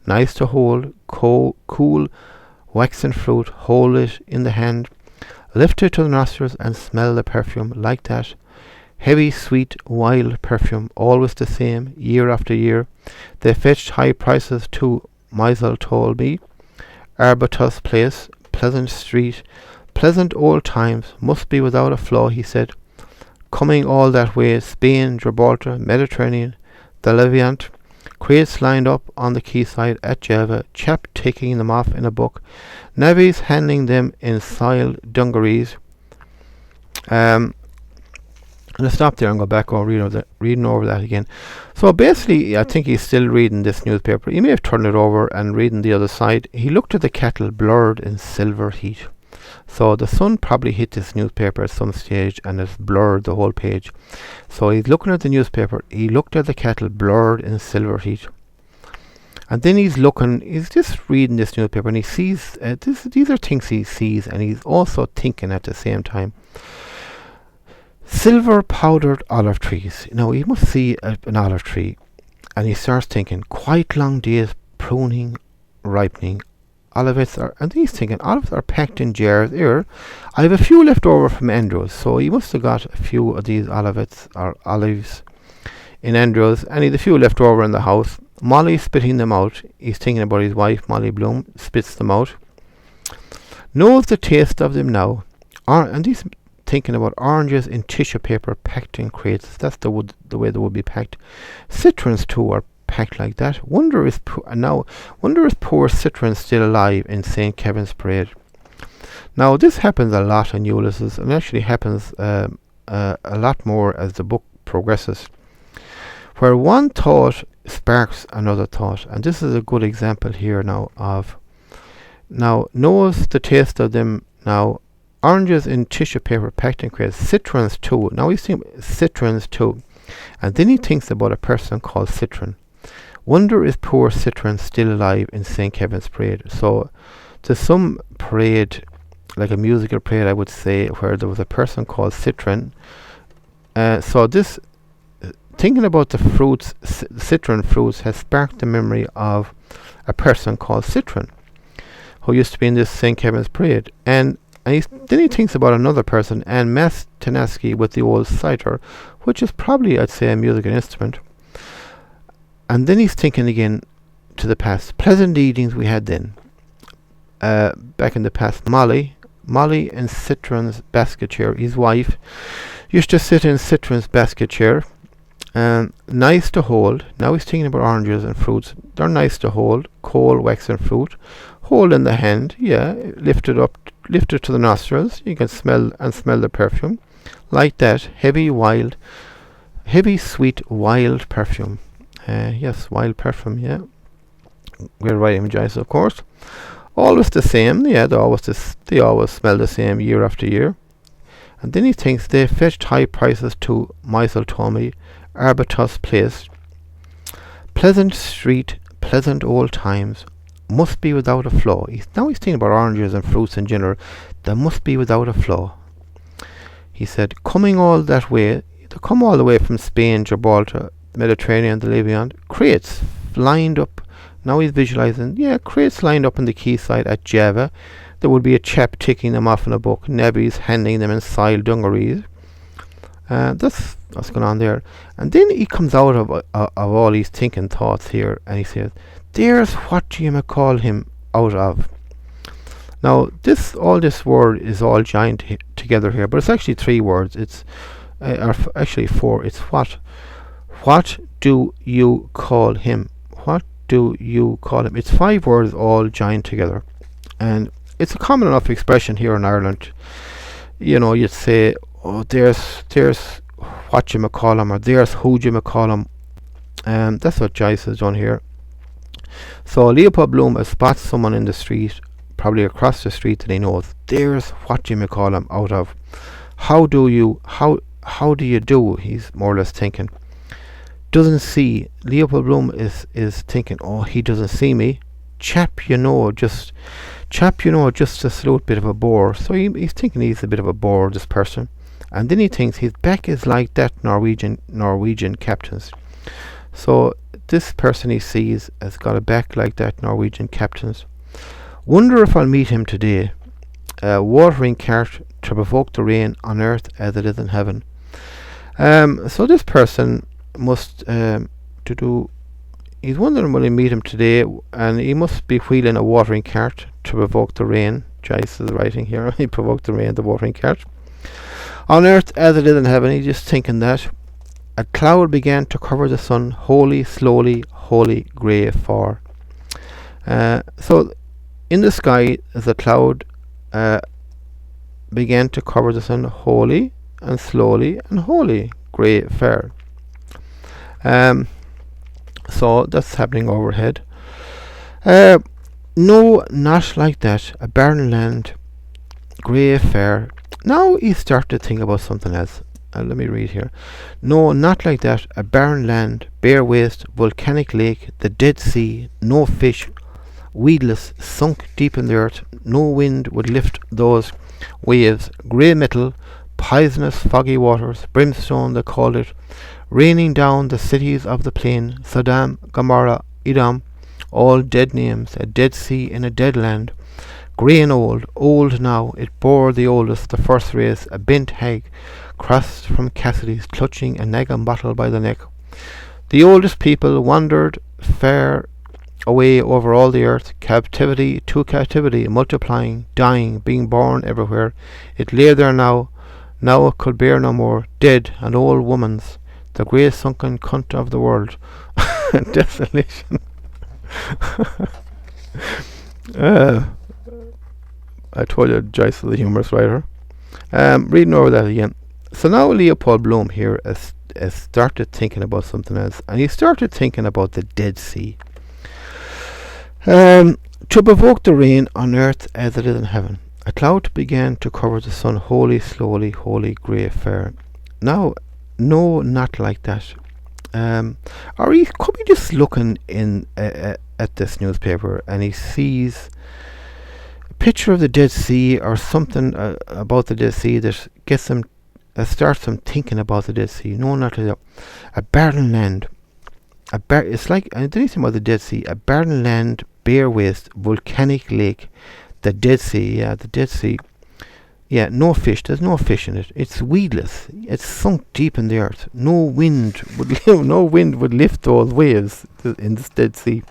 Nice to hold. Cool waxen fruit. Hold it in the hand. Lift it to the nostrils and smell the perfume like that. Heavy, sweet, wild perfume. Always the same, year after year. They fetched high prices too, Meisel told me. Arbutus Place, Pleasant Street, pleasant old times, must be without a flaw, he said. Coming all that way, Spain, Gibraltar, Mediterranean, the Levant, crates lined up on the quayside at Java, chap taking them off in a book, navvies handling them in soiled dungarees. Let's stop there and go back over reading over that again. So basically, I think he's still reading this newspaper. He may have turned it over and reading the other side. He looked at the kettle, blurred in silver heat. So the sun probably hit this newspaper at some stage and it's blurred the whole page. So he's looking at the newspaper. He looked at the kettle, blurred in silver heat. And then he's just reading this newspaper and he sees, these are things he sees and he's also thinking at the same time. Silver powdered olive trees. Now he must see an olive tree and he starts thinking, quite long days, pruning, ripening. Olives are packed in jars here. I have a few left over from Andrews, so he must have got a few of these olives in Andrews, and he had a few left over in the house. Molly spitting them out. He's thinking about his wife, Molly Bloom, spits them out. Knows the taste of them now. And he's thinking about oranges in tissue paper packed in crates. That's the way they would be packed. Citrons too are packed like that. Wonder is poor Citron still alive in St. Kevin's Parade. Now this happens a lot in Ulysses, and actually happens a lot more as the book progresses, where one thought sparks another thought, and this is a good example here knows the taste of them now. Oranges in tissue paper packed in crates. Citrons too. Now he's thinking citrons too, and then he thinks about a person called Citron. Wonder is poor Citron still alive in St. Kevin's Parade. So there's some parade, like a musical parade I would say, where there was a person called Citron. So this thinking about the fruits, citron fruits, has sparked the memory of a person called Citron who used to be in this St. Kevin's Parade. And then he thinks about another person, and Mass Tenaski with the old cider, which is probably, I'd say, a musical instrument. And then he's thinking again to the past. Pleasant evenings we had then. Back in the past, Molly in Citron's basket chair, his wife, used to sit in Citron's basket chair. Nice to hold. Now he's thinking about oranges and fruits. They're nice to hold. Coal, wax and fruit. Hold in the hand. Yeah, lift it to the nostrils. You can smell the perfume. Like that. Heavy, sweet, wild perfume. Yes, wild perfume, yeah. We're writing Joyce, of course. Always the same. Yeah, they always smell the same year after year. And then he thinks they fetched high prices to Mistletoe, Arbutus Place. Pleasant street, pleasant old times, must be without a flaw. He's thinking about oranges and fruits in general. They must be without a flaw. He said, coming all that way, they come all the way from Spain, Gibraltar, the Mediterranean, the Levant, crates lined up. Now he's visualizing, crates lined up on the quayside at Java. There would be a chap ticking them off in a book, navvies handing them in sile dungarees. That's what's going on there. And then he comes out of all his thinking thoughts here, and he says, there's what you may call him out of. Now, all this word is all joined together here, but it's actually 3 words. It's actually 4. It's what. What do you call him? What do you call him? It's 5 words all joined together, and it's a common enough expression here in Ireland. You'd say, oh, there's what you may call him, or there's who you may call him. That's what Joyce has done here. So Leopold Bloom spots someone in the street, probably across the street, that he knows. There's what you may call him out of. How do you do? He's more or less thinking. Doesn't see. Leopold Bloom is thinking, oh, he doesn't see me. Chap, just a slow bit of a bore. So he's thinking he's a bit of a bore, this person. And then he thinks his back is like that Norwegian captain's. So this person he sees has got a back like that Norwegian captain's. Wonder if I'll meet him today. A watering cart to provoke the rain on earth as it is in heaven. So this person must he's wondering will he meet him today, and he must be wheeling a watering cart to provoke the rain. Joyce is writing here. He provoked the rain, the watering cart. On earth as it is in heaven. He's just thinking that. A cloud began to cover the sun, holy, slowly, holy, grey for. So in the sky, as a cloud began to cover the sun, holy and slowly and holy, grey fair. So that's happening overhead. No, not like that. A barren land, grey fair. Now he started to think about something else. Let me read here. No, not like that. A barren land, bare waste, volcanic lake, the Dead Sea, no fish, weedless, sunk deep in the earth. No wind would lift those waves. Grey metal, poisonous, foggy waters, brimstone they called it, raining down the cities of the plain, Sodom, Gomorrah, Edom, all dead names, a dead sea in a dead land. Grey and old now, it bore the oldest, the first race, a bent hag, crossed from Cassidy's, clutching a nagging bottle by the neck. The oldest people wandered far away over all the earth, captivity to captivity, multiplying, dying, being born everywhere. It lay there now it could bear no more, dead, an old woman's, the grey sunken cunt of the world. Desolation. I told you Joyce was a humorous writer. Reading over that again. So now Leopold Bloom here has started thinking about something else, and he started thinking about the Dead Sea. To provoke the rain on earth as it is in heaven. A cloud began to cover the sun, holy, slowly, holy, grey fair. Now, no, not like that. Or he could be just looking in at this newspaper, and he sees a picture of the Dead Sea or something about the Dead Sea that gets him, starts him thinking about the Dead Sea. No, not like that. A barren land. It's like, I didn't think about the Dead Sea. A barren land, bare waste, volcanic lake. The Dead Sea, the Dead Sea. Yeah, no fish. There's no fish in it. It's weedless. It's sunk deep in the earth. No wind would lift those waves in this Dead Sea.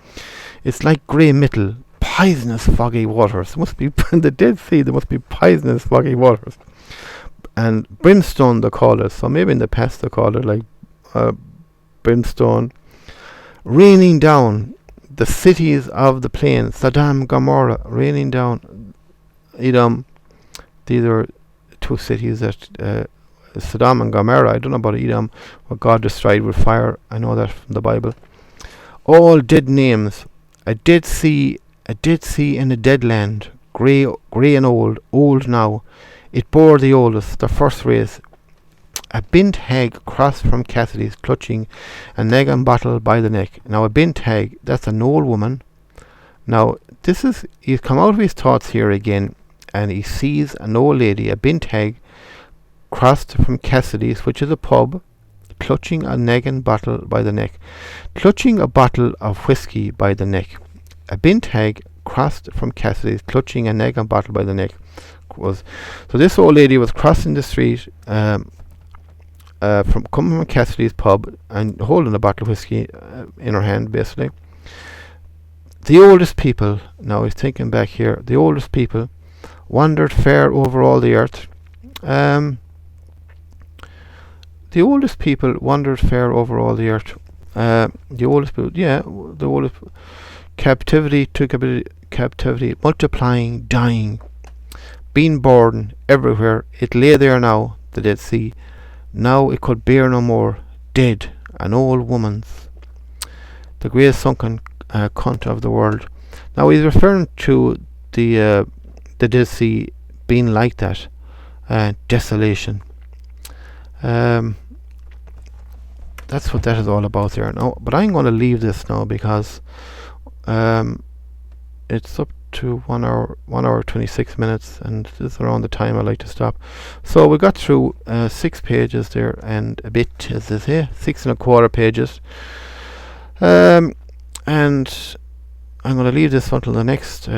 It's like grey metal, poisonous, foggy waters. Must be in the Dead Sea. There must be poisonous, foggy waters. And brimstone they call it. So maybe in the past they called it like brimstone. Raining down the cities of the plain, Sodom, Gomorrah, raining down. Edom. These are two cities that Sodom and Gomorrah. I don't know about Edom, what God destroyed with fire. I know that from the Bible. All dead names. A dead sea a dead sea in a dead land, grey and old now. It bore the oldest, the first race. A bint hag crossed from Cassidy's, clutching a neg and bottle by the neck. Now a bint hag, that's an old woman. Now he's come out of his thoughts here again, and he sees an old lady, a bint hag, crossed from Cassidy's, which is a pub, clutching a neg and bottle by the neck. Clutching a bottle of whiskey by the neck. A bint hag crossed from Cassidy's, clutching a neg and bottle by the neck. So this old lady was crossing the street, from coming from Cassidy's pub and holding a bottle of whiskey in her hand, basically. The oldest people, now he's thinking back here, the oldest people wandered fair over all the earth. The oldest people wandered fair over all the earth. The oldest people, the oldest captivity to captivity, multiplying, dying, being born everywhere. It lay there now, the Dead Sea. Now it could bear no more, dead, an old woman's, the greatest sunken cunt of the world. Now he's referring to the Dead Sea being like that, desolation. That's what that is all about there now. But I'm going to leave this now because it's up to 1 hour 26 minutes, and this is around the time I like to stop. So we got through 6 pages there and a bit, as they say, 6.25 pages. And I'm going to leave this until the next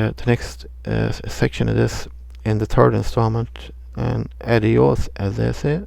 section of this in the third installment. And adios, as they say.